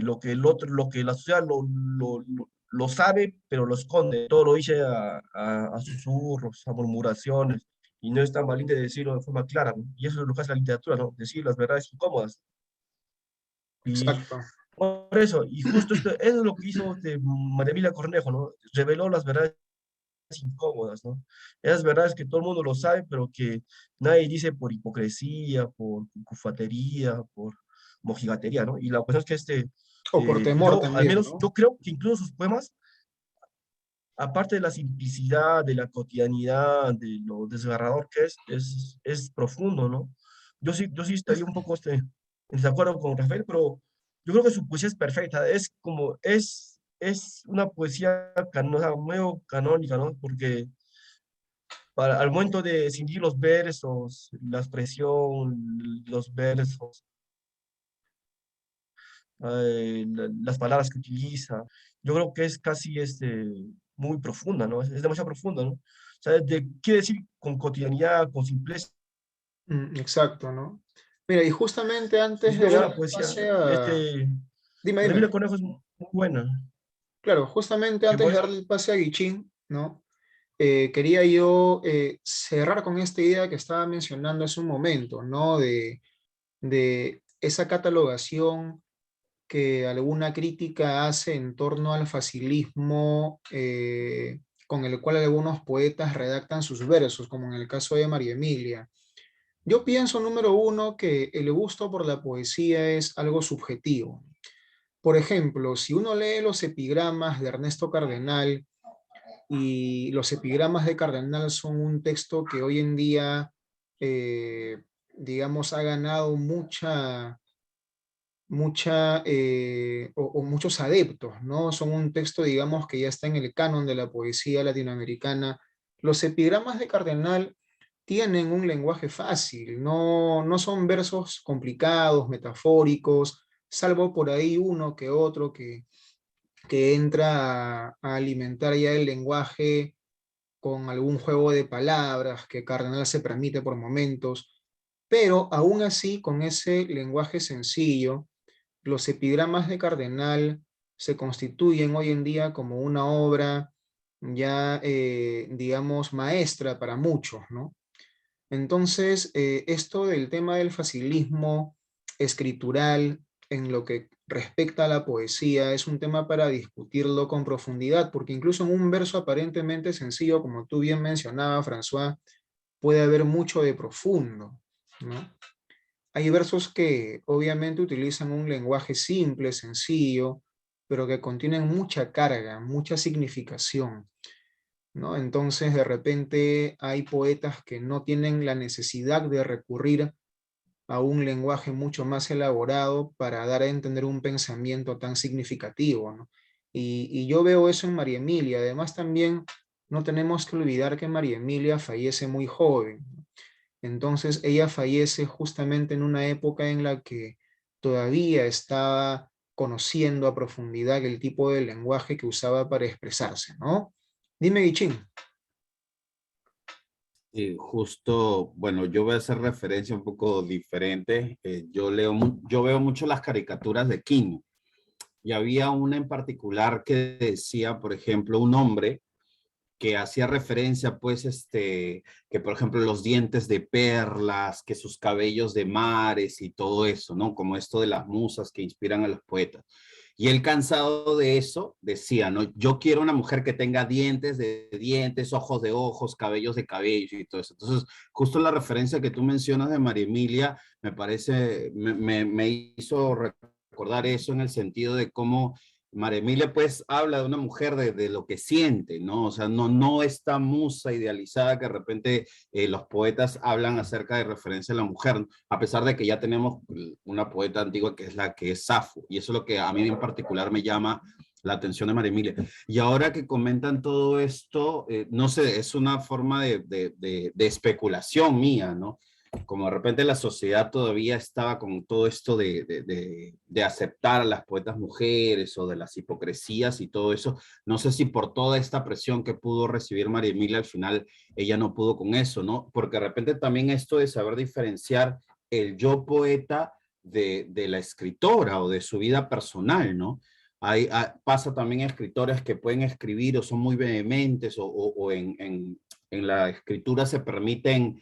Speaker 5: lo que el otro, lo que la sociedad lo sabe, pero lo esconde. Todo lo dice a susurros, a murmuraciones, y no es tan valiente de decirlo de forma clara, ¿no? Y eso es lo que hace la literatura, ¿no? Decir las verdades incómodas. Y
Speaker 1: exacto.
Speaker 5: por eso, y justo eso es lo que hizo María Emilia Cornejo, ¿no? Reveló las verdades incómodas, ¿no? Esas verdades que todo el mundo lo sabe, pero que nadie dice por hipocresía, por cufatería, por mojigatería, ¿no? Y la cuestión es que
Speaker 1: O por temor
Speaker 5: al
Speaker 1: también,
Speaker 5: menos
Speaker 1: ¿no?
Speaker 5: yo creo que incluso sus poemas, aparte de la simplicidad, de la cotidianidad, de lo desgarrador que es profundo, ¿no? Yo sí estaría un poco en desacuerdo con Rafael, pero yo creo que su poesía es perfecta, es una poesía o sea, medio canónica, ¿no? Porque al momento de distinguir los versos, la expresión, los versos, las palabras que utiliza, yo creo que es casi muy profunda, ¿no? Es demasiado profunda, ¿no? O sea, quiere decir con cotidianidad, con simpleza,
Speaker 1: Exacto, ¿no? Mira, y justamente
Speaker 5: y
Speaker 1: antes
Speaker 5: es
Speaker 1: de
Speaker 5: una
Speaker 1: dar
Speaker 5: buena poesía.
Speaker 1: pase a... Dime,
Speaker 5: Maravilla
Speaker 1: dime.
Speaker 5: Conejo es muy buena.
Speaker 1: Claro, justamente
Speaker 5: Que
Speaker 1: antes de
Speaker 5: pues,
Speaker 1: darle el pase a Guichín, ¿no? Quería yo cerrar con esta idea que estaba mencionando hace un momento, ¿no? De esa catalogación que alguna crítica hace en torno al facilismo con el cual algunos poetas redactan sus versos, como en el caso de María Emilia. Yo pienso, número uno, que el gusto por la poesía es algo subjetivo. Por ejemplo, si uno lee los epigramas de Ernesto Cardenal, y los epigramas de Cardenal son un texto que hoy en día, digamos, ha ganado o muchos adeptos, ¿no? Son un texto, digamos, que ya está en el canon de la poesía latinoamericana. Los epigramas de Cardenal tienen un lenguaje fácil, no son versos complicados, metafóricos, salvo por ahí uno que otro que entra a alimentar ya el lenguaje con algún juego de palabras que Cardenal se permite por momentos, pero aún así, con ese lenguaje sencillo, los epigramas de Cardenal se constituyen hoy en día como una obra ya, digamos, maestra para muchos, ¿no? Entonces, esto del tema del facilismo escritural en lo que respecta a la poesía es un tema para discutirlo con profundidad, porque incluso en un verso aparentemente sencillo, como tú bien mencionabas, François, puede haber mucho de profundo, ¿no? Hay versos que obviamente utilizan un lenguaje simple, sencillo, pero que contienen mucha carga, mucha significación, ¿no? Entonces, de repente hay poetas que no tienen la necesidad de recurrir a un lenguaje mucho más elaborado para dar a entender un pensamiento tan significativo, ¿no? Y yo veo eso en María Emilia. Además, también no tenemos que olvidar que María Emilia fallece muy joven. Entonces, ella fallece justamente en una época en la que todavía estaba conociendo a profundidad el tipo de lenguaje que usaba para expresarse, ¿no? Dime, Guichín.
Speaker 6: Y justo, bueno, yo voy a hacer referencia un poco diferente. Yo veo mucho las caricaturas de Quino y había una en particular que decía, por ejemplo, un hombre que hacía referencia, pues, que por ejemplo los dientes de perlas, que sus cabellos de mares y todo eso, ¿no? Como esto de las musas que inspiran a los poetas. Y él cansado de eso decía, ¿no? Yo quiero una mujer que tenga dientes de dientes, ojos de ojos, cabellos de cabellos y todo eso. Entonces, justo la referencia que tú mencionas de María Emilia me parece, me hizo recordar eso en el sentido de cómo María Emilia pues habla de una mujer de lo que siente, ¿no? O sea, no esta musa idealizada que de repente los poetas hablan acerca de referencia a la mujer, a pesar de que ya tenemos una poeta antigua que es la que es Safo, y eso es lo que a mí en particular me llama la atención de María Emilia. Y ahora que comentan todo esto, no sé, es una forma de especulación mía, ¿no? Como de repente la sociedad todavía estaba con todo esto de aceptar a las poetas mujeres o de las hipocresías y todo eso, no sé si por toda esta presión que pudo recibir María Emilia al final ella no pudo con eso, ¿no? Porque de repente también esto de saber diferenciar el yo poeta de la escritora o de su vida personal, ¿no? Pasa también a escritores que pueden escribir o son muy vehementes o en la escritura se permiten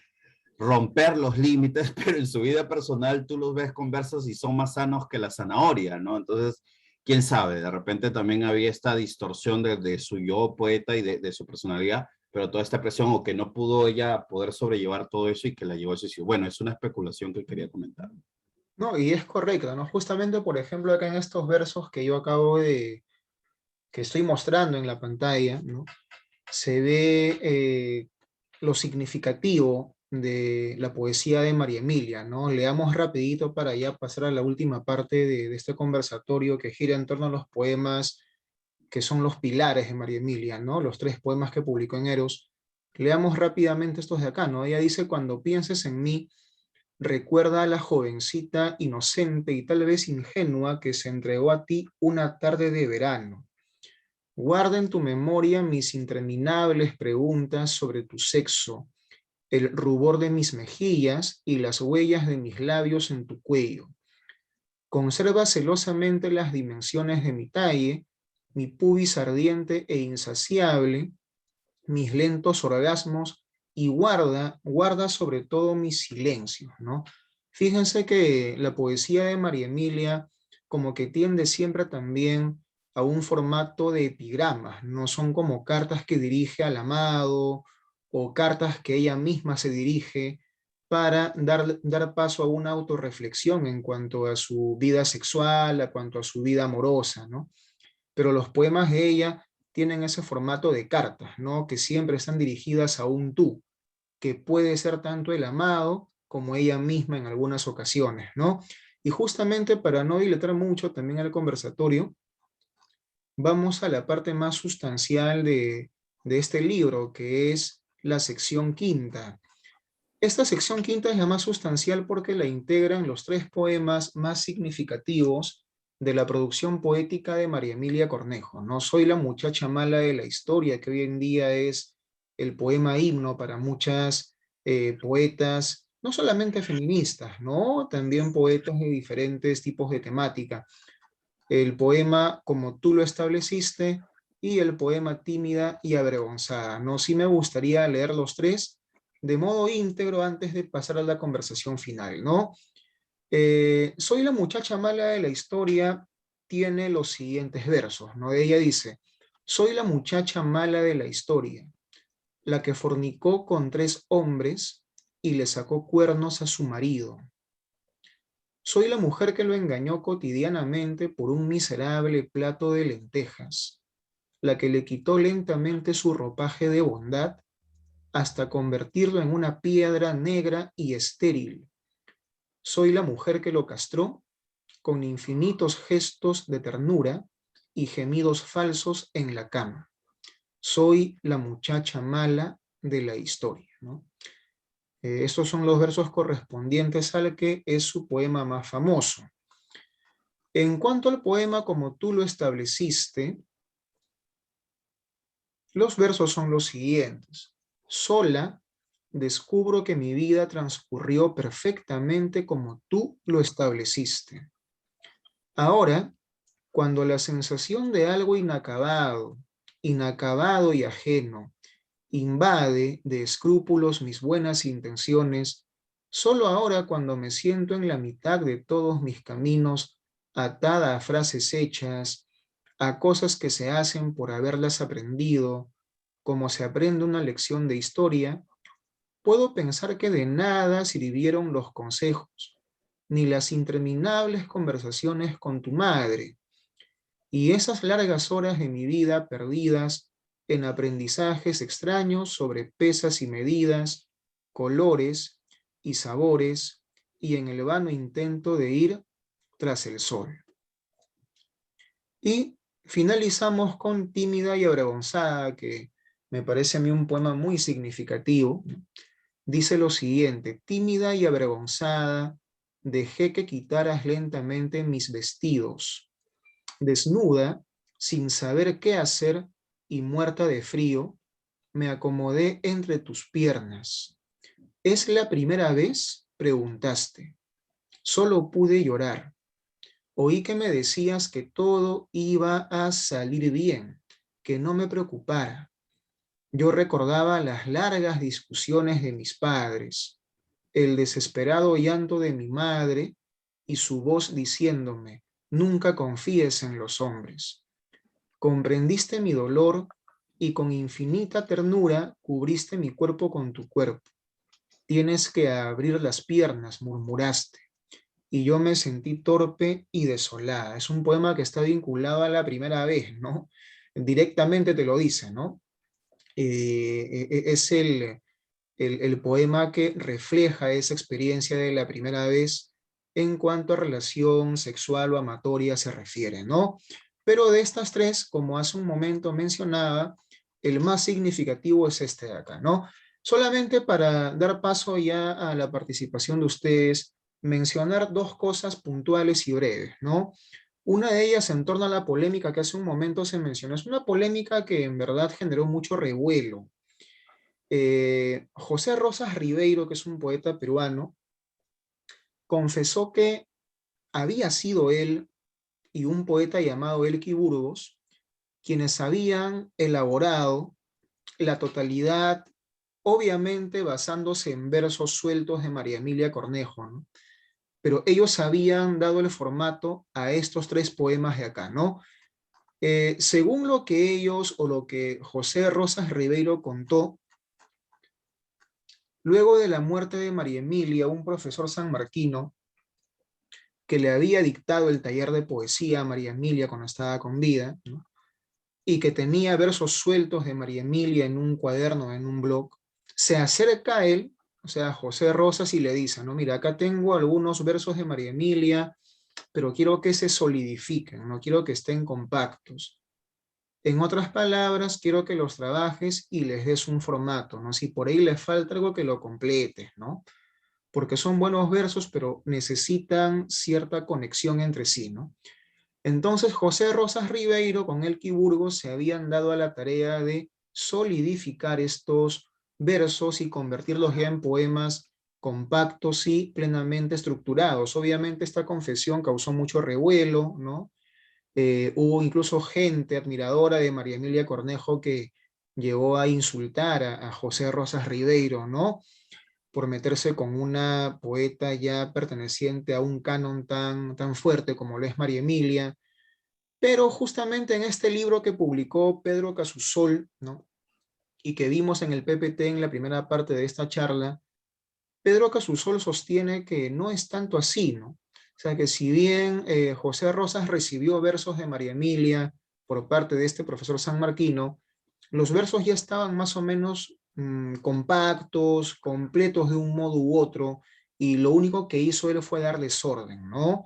Speaker 6: romper los límites, pero en su vida personal tú los ves con versos y son más sanos que la zanahoria, ¿no? Entonces, quién sabe, de repente también había esta distorsión de su yo poeta y de su personalidad, pero toda esta presión o que no pudo ella poder sobrellevar todo eso y que la llevó a suicidio. Bueno, es una especulación que quería comentar.
Speaker 1: No, y es correcto, ¿no? Justamente, por ejemplo, acá en estos versos que yo que estoy mostrando en la pantalla, ¿no? Se ve lo significativo de la poesía de María Emilia, ¿no? Leamos rapidito para ya pasar a la última parte de este conversatorio que gira en torno a los poemas que son los pilares de María Emilia, ¿no? Los 3 poemas que publicó en Eros. Leamos rápidamente estos de acá, ¿no? Ella dice: cuando pienses en mí, recuerda a la jovencita inocente y tal vez ingenua que se entregó a ti una tarde de verano. Guarda en tu memoria mis interminables preguntas sobre tu sexo, el rubor de mis mejillas y las huellas de mis labios en tu cuello. Conserva celosamente las dimensiones de mi talle, mi pubis ardiente e insaciable, mis lentos orgasmos y guarda sobre todo mis silencios, ¿no? Fíjense que la poesía de María Emilia como que tiende siempre también a un formato de epigramas, no son como cartas que dirige al amado o cartas que ella misma se dirige para dar paso a una autorreflexión en cuanto a su vida sexual, en cuanto a su vida amorosa, ¿no? Pero los poemas de ella tienen ese formato de cartas, ¿no? Que siempre están dirigidas a un tú, que puede ser tanto el amado como ella misma en algunas ocasiones, ¿no? Y justamente para no dilatar mucho también el conversatorio, vamos a la parte más sustancial de este libro, que es la sección quinta. Esta sección quinta es la más sustancial porque la integran los 3 poemas más significativos de la producción poética de María Emilia Cornejo. No soy la muchacha mala de la historia, que hoy en día es el poema himno para muchas poetas, no solamente feministas, ¿no? También poetas de diferentes tipos de temática. El poema Como tú lo estableciste y el poema Tímida y avergonzada, ¿no? Sí me gustaría leer los 3 de modo íntegro antes de pasar a la conversación final, ¿no? Soy la muchacha mala de la historia tiene los siguientes versos, ¿no? Ella dice, soy la muchacha mala de la historia, la que fornicó con 3 hombres y le sacó cuernos a su marido. Soy la mujer que lo engañó cotidianamente por un miserable plato de lentejas, la que le quitó lentamente su ropaje de bondad hasta convertirlo en una piedra negra y estéril. Soy la mujer que lo castró con infinitos gestos de ternura y gemidos falsos en la cama. Soy la muchacha mala de la historia, ¿no? Estos son los versos correspondientes al que es su poema más famoso. En cuanto al poema Como tú lo estableciste, los versos son los siguientes. Sola, descubro que mi vida transcurrió perfectamente como tú lo estableciste. Ahora, cuando la sensación de algo inacabado y ajeno, invade de escrúpulos mis buenas intenciones, solo ahora cuando me siento en la mitad de todos mis caminos, atada a frases hechas, a cosas que se hacen por haberlas aprendido, como se aprende una lección de historia, puedo pensar que de nada sirvieron los consejos, ni las interminables conversaciones con tu madre, y esas largas horas de mi vida perdidas en aprendizajes extraños sobre pesas y medidas, colores y sabores, y en el vano intento de ir tras el sol. Y finalizamos con Tímida y avergonzada, que me parece a mí un poema muy significativo. Dice lo siguiente: tímida y avergonzada, dejé que quitaras lentamente mis vestidos. Desnuda, sin saber qué hacer y muerta de frío, me acomodé entre tus piernas. ¿Es la primera vez?, preguntaste. Solo pude llorar. Oí que me decías que todo iba a salir bien, que no me preocupara. Yo recordaba las largas discusiones de mis padres, el desesperado llanto de mi madre y su voz diciéndome, nunca confíes en los hombres. Comprendiste mi dolor y con infinita ternura cubriste mi cuerpo con tu cuerpo. Tienes que abrir las piernas, murmuraste, y yo me sentí torpe y desolada. Es un poema que está vinculado a la primera vez, ¿no? Directamente te lo dice, ¿no? Es el poema que refleja esa experiencia de la primera vez en cuanto a relación sexual o amatoria se refiere, ¿no? Pero de estas 3, como hace un momento mencionaba, el más significativo es este de acá, ¿no? Solamente para dar paso ya a la participación de ustedes, mencionar 2 cosas puntuales y breves, ¿no? Una de ellas en torno a la polémica que hace un momento se mencionó. Es una polémica que en verdad generó mucho revuelo. José Rosas Ribeiro, que es un poeta peruano, confesó que había sido él y un poeta llamado Elqui Burgos quienes habían elaborado la totalidad, obviamente basándose en versos sueltos de María Emilia Cornejo, ¿no? Pero ellos habían dado el formato a estos 3 poemas de acá, ¿no? Según lo que ellos o lo que José Rosas Ribeiro contó, luego de la muerte de María Emilia, un profesor sanmarquino que le había dictado el taller de poesía a María Emilia cuando estaba con vida, ¿no? Y que tenía versos sueltos de María Emilia en un cuaderno, en un blog, se acerca a él, o sea, a José Rosas, y le dice, no, mira, acá tengo algunos versos de María Emilia, pero quiero que se solidifiquen, no quiero que estén compactos. En otras palabras, quiero que los trabajes y les des un formato, ¿no? Si por ahí les falta algo, que lo completes, ¿no? Porque son buenos versos, pero necesitan cierta conexión entre sí, ¿no? Entonces José Rosas Ribeiro con Elqui Burgos se habían dado a la tarea de solidificar estos versos y convertirlos ya en poemas compactos y plenamente estructurados. Obviamente esta confesión causó mucho revuelo, ¿no? Hubo incluso gente admiradora de María Emilia Cornejo que llegó a insultar a José Rosas Ribeiro, ¿no? Por meterse con una poeta ya perteneciente a un canon tan fuerte como lo es María Emilia. Pero justamente en este libro que publicó Pedro Casusol, ¿no? Y que vimos en el PPT en la primera parte de esta charla, Pedro Casusol sostiene que no es tanto así, ¿no? O sea, que si bien José Rosas recibió versos de María Emilia por parte de este profesor sanmarquino, los versos ya estaban más o menos compactos, completos de un modo u otro, y lo único que hizo él fue darles orden, ¿no?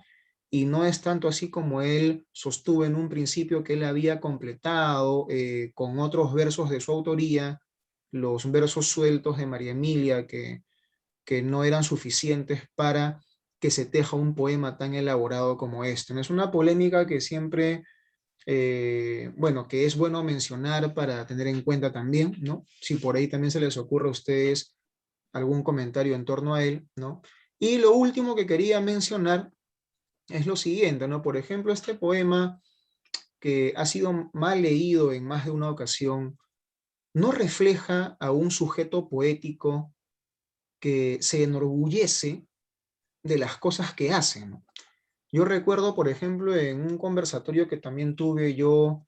Speaker 1: Y no es tanto así como él sostuvo en un principio, que él había completado con otros versos de su autoría, los versos sueltos de María Emilia, que no eran suficientes para que se teja un poema tan elaborado como este. ¿No? Es una polémica que siempre, bueno, que es bueno mencionar para tener en cuenta también, ¿no? Si por ahí también se les ocurre a ustedes algún comentario en torno a él, ¿no? Y lo último que quería mencionar es lo siguiente, ¿no? Por ejemplo, este poema que ha sido mal leído en más de una ocasión, no refleja a un sujeto poético que se enorgullece de las cosas que hacen, ¿no? Yo recuerdo, por ejemplo, en un conversatorio que también tuve yo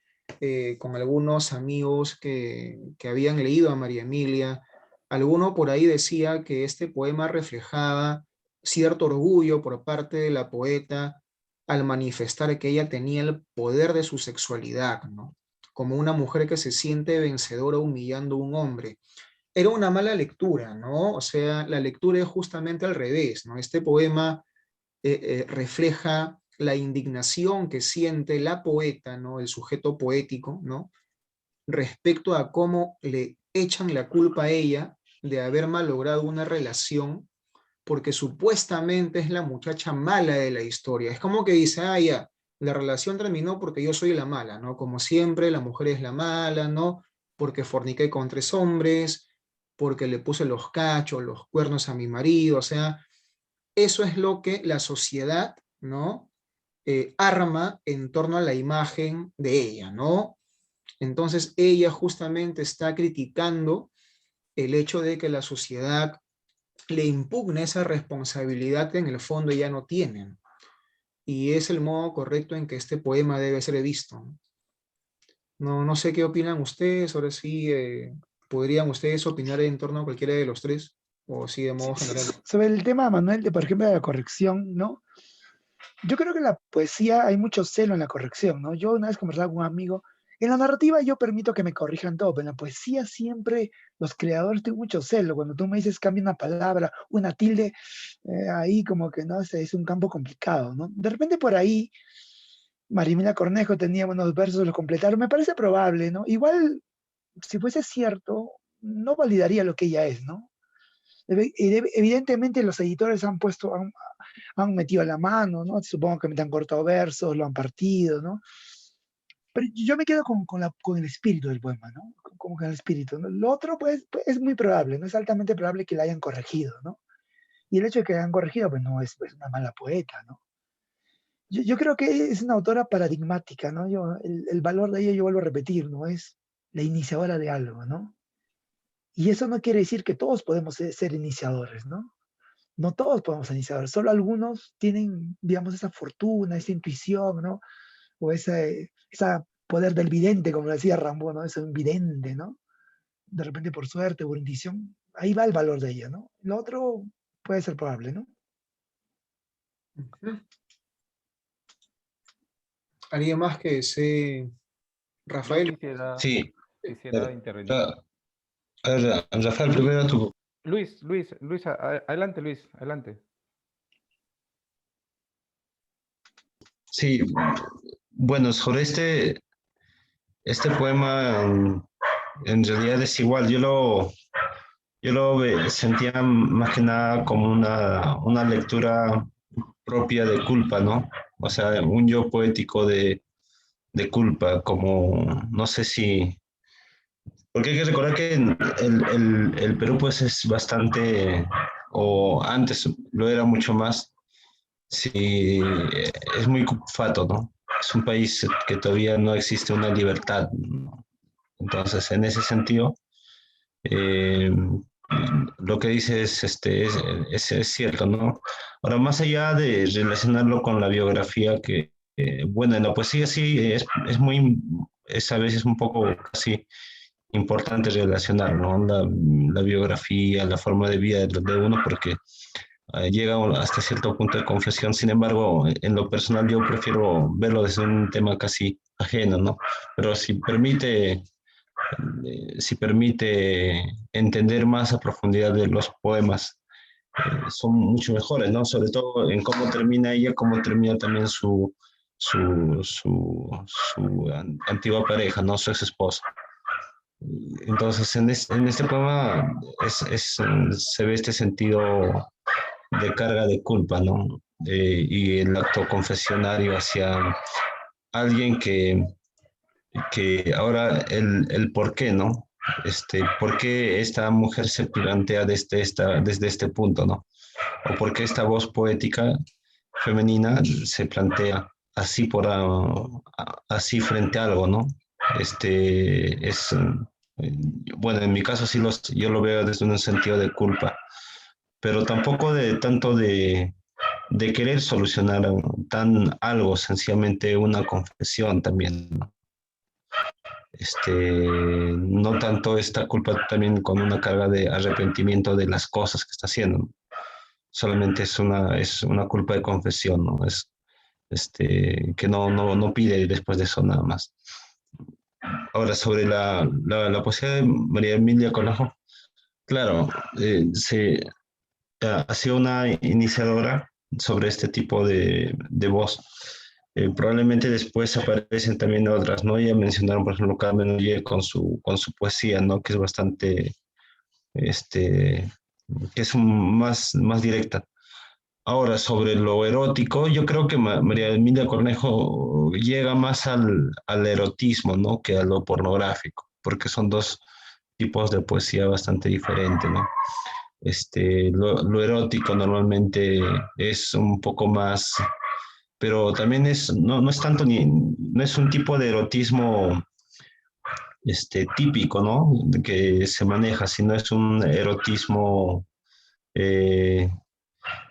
Speaker 1: con algunos amigos que habían leído a María Emilia, alguno por ahí decía que este poema reflejaba cierto orgullo por parte de la poeta al manifestar que ella tenía el poder de su sexualidad, ¿no? Como una mujer que se siente vencedora humillando a un hombre. Era una mala lectura, ¿no? O sea, la lectura es justamente al revés, ¿no? Este poema refleja la indignación que siente la poeta, ¿no? El sujeto poético, ¿no? Respecto a cómo le echan la culpa a ella de haber malogrado una relación, porque supuestamente es la muchacha mala de la historia. Es como que dice, ah, ya, la relación terminó porque yo soy la mala, ¿no? Como siempre, la mujer es la mala, ¿no? Porque forniqué con 3 hombres, porque le puse los cachos, los cuernos a mi marido, o sea, eso es lo que la sociedad, ¿no? Arma en torno a la imagen de ella, ¿no? Entonces ella justamente está criticando el hecho de que la sociedad le impugna esa responsabilidad que en el fondo ya no tienen. Y es el modo correcto en que este poema debe ser visto. No sé qué opinan ustedes, ahora sí, ¿podrían ustedes opinar en torno a cualquiera de los tres? O sí, de modo general.
Speaker 3: Sobre el tema, Manuel, de por ejemplo, de la corrección, ¿no? Yo creo que en la poesía hay mucho celo en la corrección, ¿no? Yo una vez conversaba con un amigo, en la narrativa yo permito que me corrijan todo, pero en la poesía siempre los creadores tienen mucho celo. Cuando tú me dices cambia una palabra, una tilde, ahí como que no, es un campo complicado, ¿no? De repente por ahí Marimila Cornejo tenía buenos versos, los completaron, me parece probable, ¿no? Igual, si fuese cierto, no validaría lo que ella es, ¿no? Evidentemente los editores han metido la mano, ¿no? Supongo que me han cortado versos, lo han partido, ¿no? Pero yo me quedo con el espíritu del poema, ¿no? Como con el espíritu, ¿no? Lo otro, pues, es muy probable, ¿no? Es altamente probable que la hayan corregido, ¿no? Y el hecho de que la hayan corregido, pues no es una mala poeta, ¿no? Yo creo que es una autora paradigmática, ¿no? El valor de ella, yo vuelvo a repetir, ¿no? Es la iniciadora de algo, ¿no? Y eso no quiere decir que todos podemos ser iniciadores, ¿no? No todos podemos ser iniciadores, solo algunos tienen, digamos, esa fortuna, esa intuición, ¿no? O esa poder del vidente, como decía Rambo, ¿no? Es un vidente, ¿no? De repente por suerte o por intuición, ahí va el valor de ella, ¿no? Lo otro puede ser probable, ¿no?
Speaker 1: Ujú. ¿Alguien más que desee?
Speaker 2: Yo
Speaker 1: Rafael.
Speaker 4: Sí,
Speaker 2: quisiera intervenir.
Speaker 4: a ver, Rafael, primero tú.
Speaker 2: Luis, adelante, Luis, adelante.
Speaker 4: Sí, bueno, sobre este poema en realidad es igual. Sentía más que nada como una lectura propia de culpa, ¿no? O sea, un yo poético de culpa, como no sé si. Porque hay que recordar que el Perú, pues, es bastante, o antes lo era mucho más, sí, es muy fato, ¿no? Es un país que todavía no existe una libertad, ¿no? Entonces, en ese sentido, eh, lo que dices es cierto, ¿no? Ahora, más allá de relacionarlo con la biografía, bueno, en la poesía sí es muy, es a veces un poco casi importante relacionar, ¿no? La biografía, la forma de vida de uno, porque llega hasta cierto punto de confesión. Sin embargo, en lo personal yo prefiero verlo desde un tema casi ajeno, ¿no? Pero si permite entender más a profundidad de los poemas, son mucho mejores, ¿no? Sobre todo en cómo termina ella, cómo termina también su antigua pareja, ¿no? Su ex esposa. Entonces, en este poema se ve este sentido de carga de culpa, ¿no? Y el acto confesionario hacia alguien que ahora el por qué, ¿no? ¿Por qué esta mujer se plantea desde este punto, ¿no? O por qué esta voz poética femenina se plantea así así frente a algo, ¿no? Bueno, en mi caso sí yo lo veo desde un sentido de culpa, pero tampoco de tanto de querer solucionar tan algo, sencillamente una confesión también, ¿no? No tanto esta culpa también con una carga de arrepentimiento de las cosas que está haciendo, ¿no? Solamente es una culpa de confesión, ¿no? Que no pide después de eso nada más. Ahora, sobre la poesía de María Emilia Conejo, claro, ha sido una iniciadora sobre este tipo de voz. Probablemente después aparecen también otras, ¿no? Ya mencionaron, por ejemplo, Carmen Ollé con su poesía, ¿no? Que es bastante, este, que es más directa. Ahora, sobre lo erótico, yo creo que María Emilia Cornejo llega más al erotismo, ¿no? Que a lo pornográfico, porque son dos tipos de poesía bastante diferentes, ¿no? Lo erótico normalmente es un poco más, pero también no es tanto no es un tipo de erotismo típico, ¿no? Que se maneja, sino es un erotismo eh,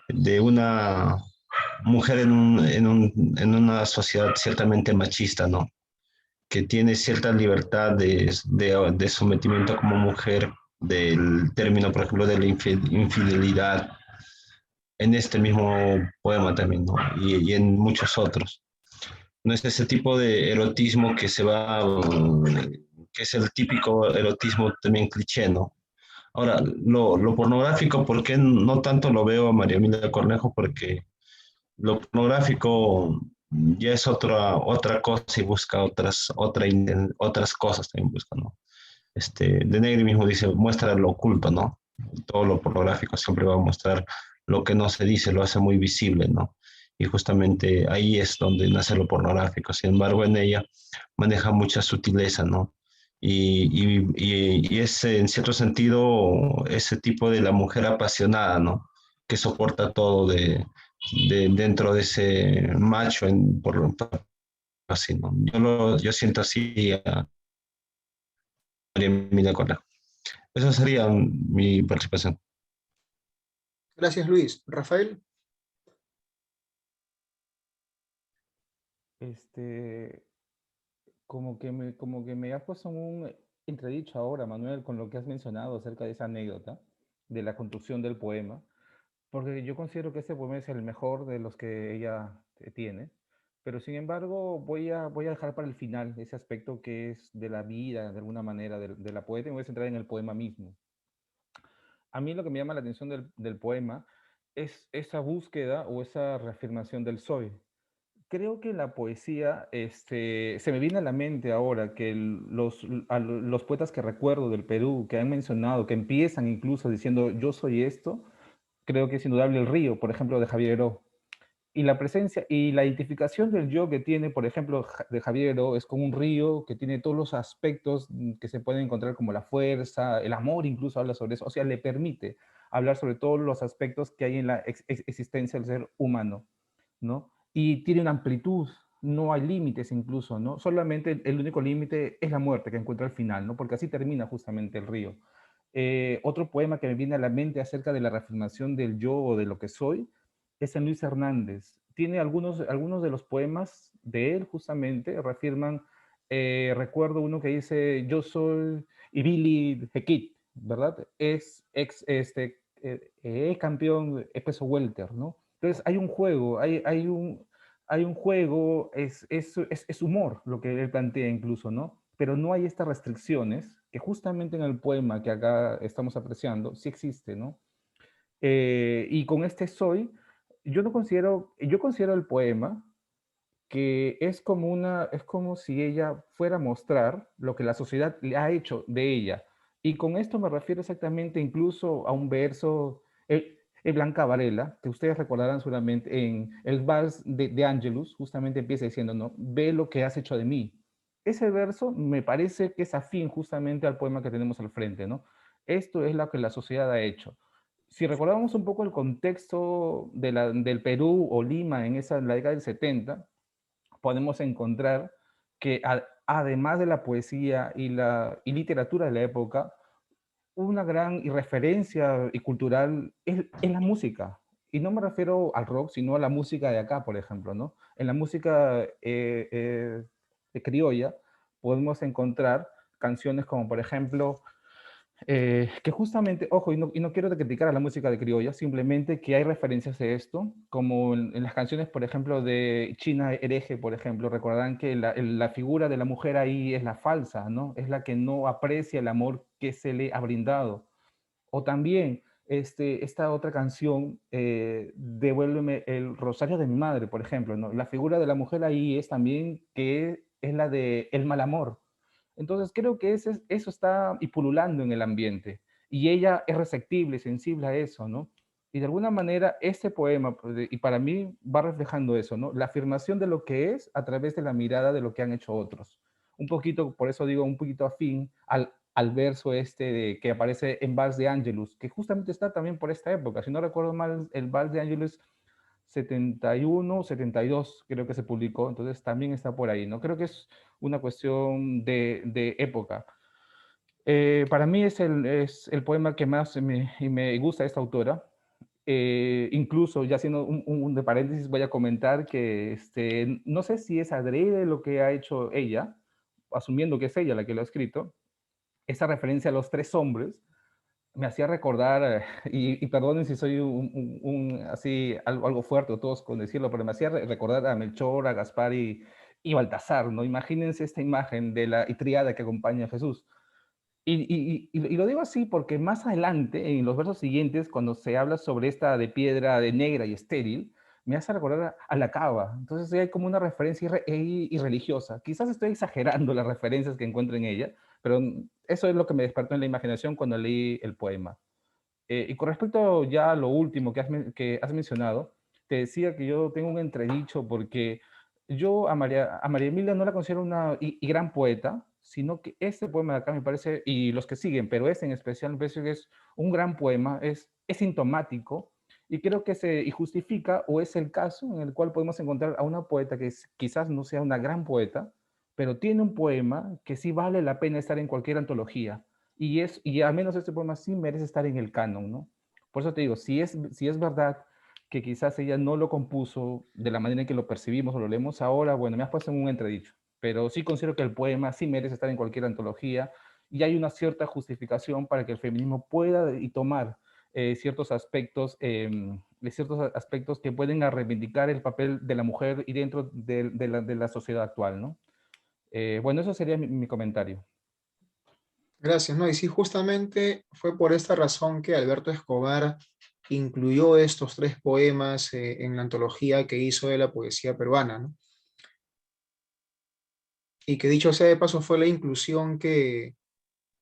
Speaker 4: de una mujer en una sociedad ciertamente machista, ¿no? Que tiene cierta libertad de sometimiento como mujer, del término, por ejemplo, de la infidelidad, en este mismo poema también, ¿no? Y en muchos otros. No es ese tipo de erotismo que es el típico erotismo también cliché, ¿no? Ahora, lo pornográfico, ¿por qué no tanto lo veo a María Emilia Cornejo? Porque lo pornográfico ya es otra cosa y busca otras cosas también busca, ¿no? De Negri mismo dice, muestra lo oculto, ¿no? Todo lo pornográfico siempre va a mostrar lo que no se dice, lo hace muy visible, ¿no? Y justamente ahí es donde nace lo pornográfico. Sin embargo, en ella maneja mucha sutileza, ¿no? Y es en cierto sentido ese tipo de la mujer apasionada, ¿no? Que soporta todo dentro de ese macho, así, ¿no? Yo siento así a María Emilia Cornejo. Esa sería mi participación.
Speaker 1: Gracias, Luis. Rafael.
Speaker 2: Este, como que me has puesto un entredicho ahora, Manuel, con lo que has mencionado acerca de esa anécdota. de la construcción del poema, porque yo considero que este poema es el mejor de los que ella tiene, pero sin embargo voy a dejar para el final ese aspecto que es de la vida, de alguna manera, de la poeta, y me voy a centrar en el poema mismo. A mí lo que me llama la atención del poema es esa búsqueda o esa reafirmación del soy. Creo que la poesía, se me viene a la mente ahora que los poetas que recuerdo del Perú, que han mencionado, que empiezan incluso diciendo yo soy esto, creo que es indudable el río, por ejemplo, de Javier Heró. Y la presencia y la identificación del yo que tiene, por ejemplo, de Javier Heró, es como un río que tiene todos los aspectos que se pueden encontrar como la fuerza, el amor incluso habla sobre eso, o sea, le permite hablar sobre todos los aspectos que hay en la existencia del ser humano, ¿no? Y tiene una amplitud, no hay límites incluso, ¿no? Solamente el único límite es la muerte que encuentra al final, ¿no? Porque así termina justamente el río. Otro poema que me viene a la mente acerca de la reafirmación del yo o de lo que soy es en Luis Hernández. Tiene algunos de los poemas de él justamente reafirman, recuerdo uno que dice, yo soy Billy Hekit, ¿verdad? Es campeón peso welter, ¿no? Entonces hay un juego, hay un juego, es humor lo que él plantea incluso, ¿no? Pero no hay estas restricciones que justamente en el poema que acá estamos apreciando sí existe, ¿no? Y con este soy, yo considero el poema que es como si ella fuera a mostrar lo que la sociedad le ha hecho de ella. Y con esto me refiero exactamente incluso a un verso, Blanca Varela, que ustedes recordarán seguramente en el vals de Angelus, justamente empieza diciendo, ¿no? Ve lo que has hecho de mí. Ese verso me parece que es afín justamente al poema que tenemos al frente, ¿no? Esto es lo que la sociedad ha hecho. Si recordamos un poco el contexto del Perú o Lima en la década del 70, podemos encontrar que además de la poesía y literatura de la época, una gran referencia y cultural es la música. Y no me refiero al rock, sino a la música de acá, por ejemplo, ¿no? En la música de criolla podemos encontrar canciones como, por ejemplo, que justamente, ojo, y no quiero criticar a la música de criolla, simplemente que hay referencias de esto, como en las canciones, por ejemplo, de China Hereje, por ejemplo, recordarán que la figura de la mujer ahí es la falsa, ¿no? Es la que no aprecia el amor que se le ha brindado. O también esta otra canción, Devuélveme el rosario de mi madre, por ejemplo, ¿no? La figura de la mujer ahí es también que es la de el mal amor. Entonces creo que eso está y pululando en el ambiente y ella es receptible, sensible a eso, ¿no? Y de alguna manera este poema, pues, y para mí va reflejando eso, ¿no? La afirmación de lo que es a través de la mirada de lo que han hecho otros. Un poquito, por eso digo, un poquito afín al verso que aparece en Vals de Angelus, que justamente está también por esta época. Si no recuerdo mal, el Vals de Angelus 71, 72 creo que se publicó, entonces también está por ahí, ¿no? Creo que es una cuestión de época. Para mí es el poema que más me gusta de esta autora. Incluso, ya haciendo un de paréntesis, voy a comentar que no sé si es adrede lo que ha hecho ella, asumiendo que es ella la que lo ha escrito, esa referencia a los tres hombres, me hacía recordar, y perdonen si soy así algo fuerte, todos con decirlo, pero me hacía recordar a Melchor, a Gaspar y Baltasar, ¿no? Imagínense esta imagen de la triada que acompaña a Jesús. Y lo digo así porque más adelante, en los versos siguientes, cuando se habla sobre esta de piedra de negra y estéril, me hace recordar a la cava. Entonces hay como una referencia religiosa. Quizás estoy exagerando las referencias que encuentro en ella, pero eso es lo que me despertó en la imaginación cuando leí el poema. Y con respecto ya a lo último que has mencionado, te decía que yo tengo un entredicho porque yo a María Emilia no la considero una y gran poeta, sino que este poema de acá me parece, y los que siguen, pero este en especial me parece que es un gran poema, es sintomático, y creo que y justifica, o es el caso en el cual podemos encontrar a una poeta que quizás no sea una gran poeta, pero tiene un poema que sí vale la pena estar en cualquier antología y al menos este poema sí merece estar en el canon, ¿no? Por eso te digo, si es verdad que quizás ella no lo compuso de la manera en que lo percibimos o lo leemos ahora, bueno, me has puesto en un entredicho, pero sí considero que el poema sí merece estar en cualquier antología y hay una cierta justificación para que el feminismo pueda y tomar ciertos aspectos que pueden a reivindicar el papel de la mujer y dentro de la sociedad actual, ¿no? Bueno, eso sería mi comentario.
Speaker 1: Gracias, ¿no? Y sí, justamente fue por esta razón que Alberto Escobar incluyó estos 3 poemas en la antología que hizo de la poesía peruana, ¿no? Y que dicho sea de paso fue la inclusión que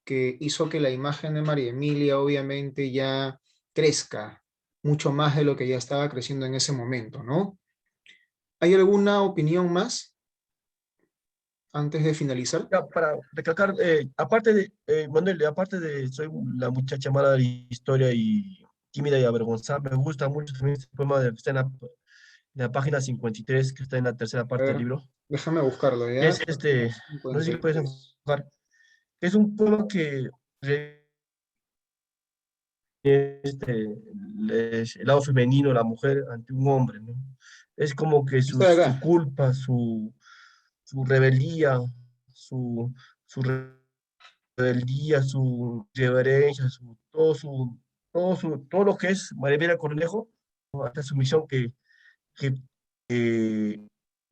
Speaker 1: hizo que la imagen de María Emilia obviamente ya crezca mucho más de lo que ya estaba creciendo en ese momento, ¿no? ¿Hay alguna opinión más antes de finalizar?
Speaker 5: Ya, para recalcar, aparte de, Manuel, aparte de soy la muchacha mala de la historia y tímida y avergonzada, me gusta mucho también este poema que está en la página 53, que está en la tercera
Speaker 1: A
Speaker 5: parte del
Speaker 1: ver,
Speaker 5: libro,
Speaker 1: déjame buscarlo,
Speaker 5: que
Speaker 1: ¿ya?
Speaker 5: es este, no sé si lo puedes
Speaker 1: 53.
Speaker 5: enfocar, es un poema que el lado femenino, la mujer ante un hombre, ¿no? Es como que
Speaker 1: Está de
Speaker 5: su
Speaker 1: acá.
Speaker 5: culpa, su rebeldía, su rebeldía, su reverencia, todo lo que es María Elvira Cornejo, ¿no? Hasta su misión que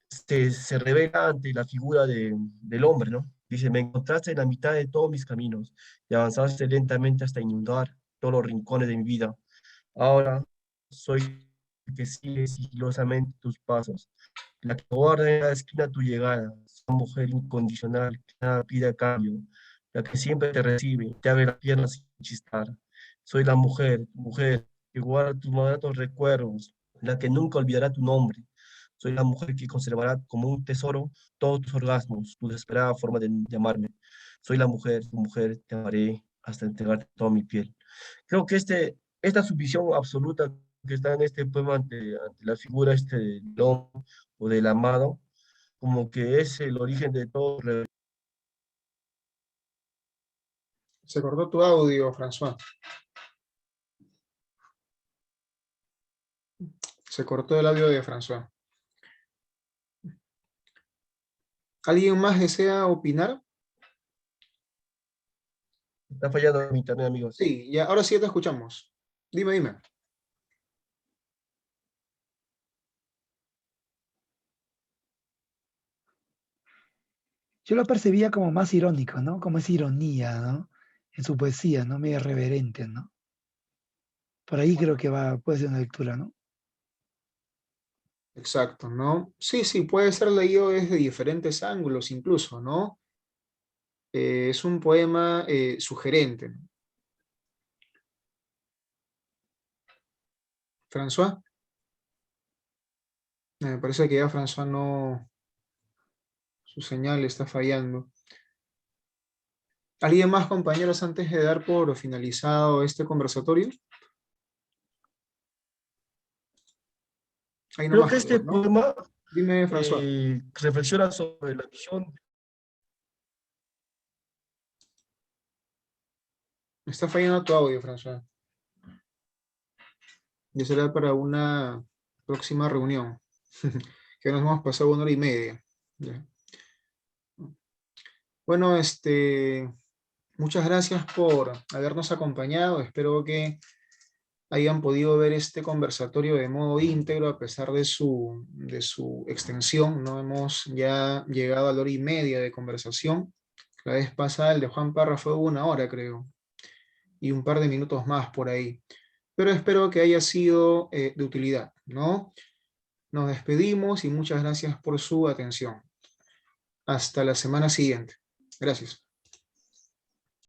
Speaker 5: se revela ante la figura del hombre, ¿no? Dice, me encontraste en la mitad de todos mis caminos y avanzaste lentamente hasta inundar todos los rincones de mi vida. Ahora soy el que sigue sigilosamente tus pasos, la que guarda en la esquina tu llegada, una mujer incondicional que nada pide a cambio, la que siempre te recibe, te abre las piernas sin chistar. Soy la mujer, mujer, que guarda tus más gratos recuerdos, la que nunca olvidará tu nombre. Soy la mujer que conservará como un tesoro todos tus orgasmos, tu desesperada forma de llamarme. Soy la mujer, tu mujer, te amaré hasta entregarte toda mi piel. Creo que esta subvisión absoluta que está en este poema ante la figura del hombre o del amado, como que es el origen de todo.
Speaker 1: Se cortó tu audio, François. Se cortó el audio de François. ¿Alguien más desea opinar?
Speaker 5: Está fallando mi internet, amigos.
Speaker 1: Sí, ya, ahora sí te escuchamos. Dime, dime.
Speaker 3: Yo lo percibía como más irónico, ¿no? Como esa ironía, ¿no? En su poesía, ¿no? Medio reverente, ¿no? Por ahí creo que puede ser una lectura, ¿no?
Speaker 1: Exacto, ¿no? Sí, sí, puede ser leído desde diferentes ángulos incluso, ¿no? Es un poema sugerente, ¿no? François, me parece que ya François no, su señal está fallando. ¿Alguien más, compañeros, antes de dar por finalizado este conversatorio? Ahí
Speaker 5: Creo
Speaker 1: nomás,
Speaker 5: que este
Speaker 1: ¿no?
Speaker 5: poema
Speaker 1: Dime, François.
Speaker 5: reflexiona sobre la visión.
Speaker 1: Me está fallando tu audio, François. Ya será para una próxima reunión, que nos hemos pasado 1 hora y media. Ya. Bueno, muchas gracias por habernos acompañado. Espero que hayan podido ver este conversatorio de modo íntegro a pesar de su extensión. No hemos ya llegado a 1 hora y media de conversación. La vez pasada el de Juan Parra fue 1 hora, creo, y un par de minutos más por ahí. Pero espero que haya sido de utilidad, ¿no? Nos despedimos y muchas gracias por su atención. Hasta la semana siguiente. Gracias.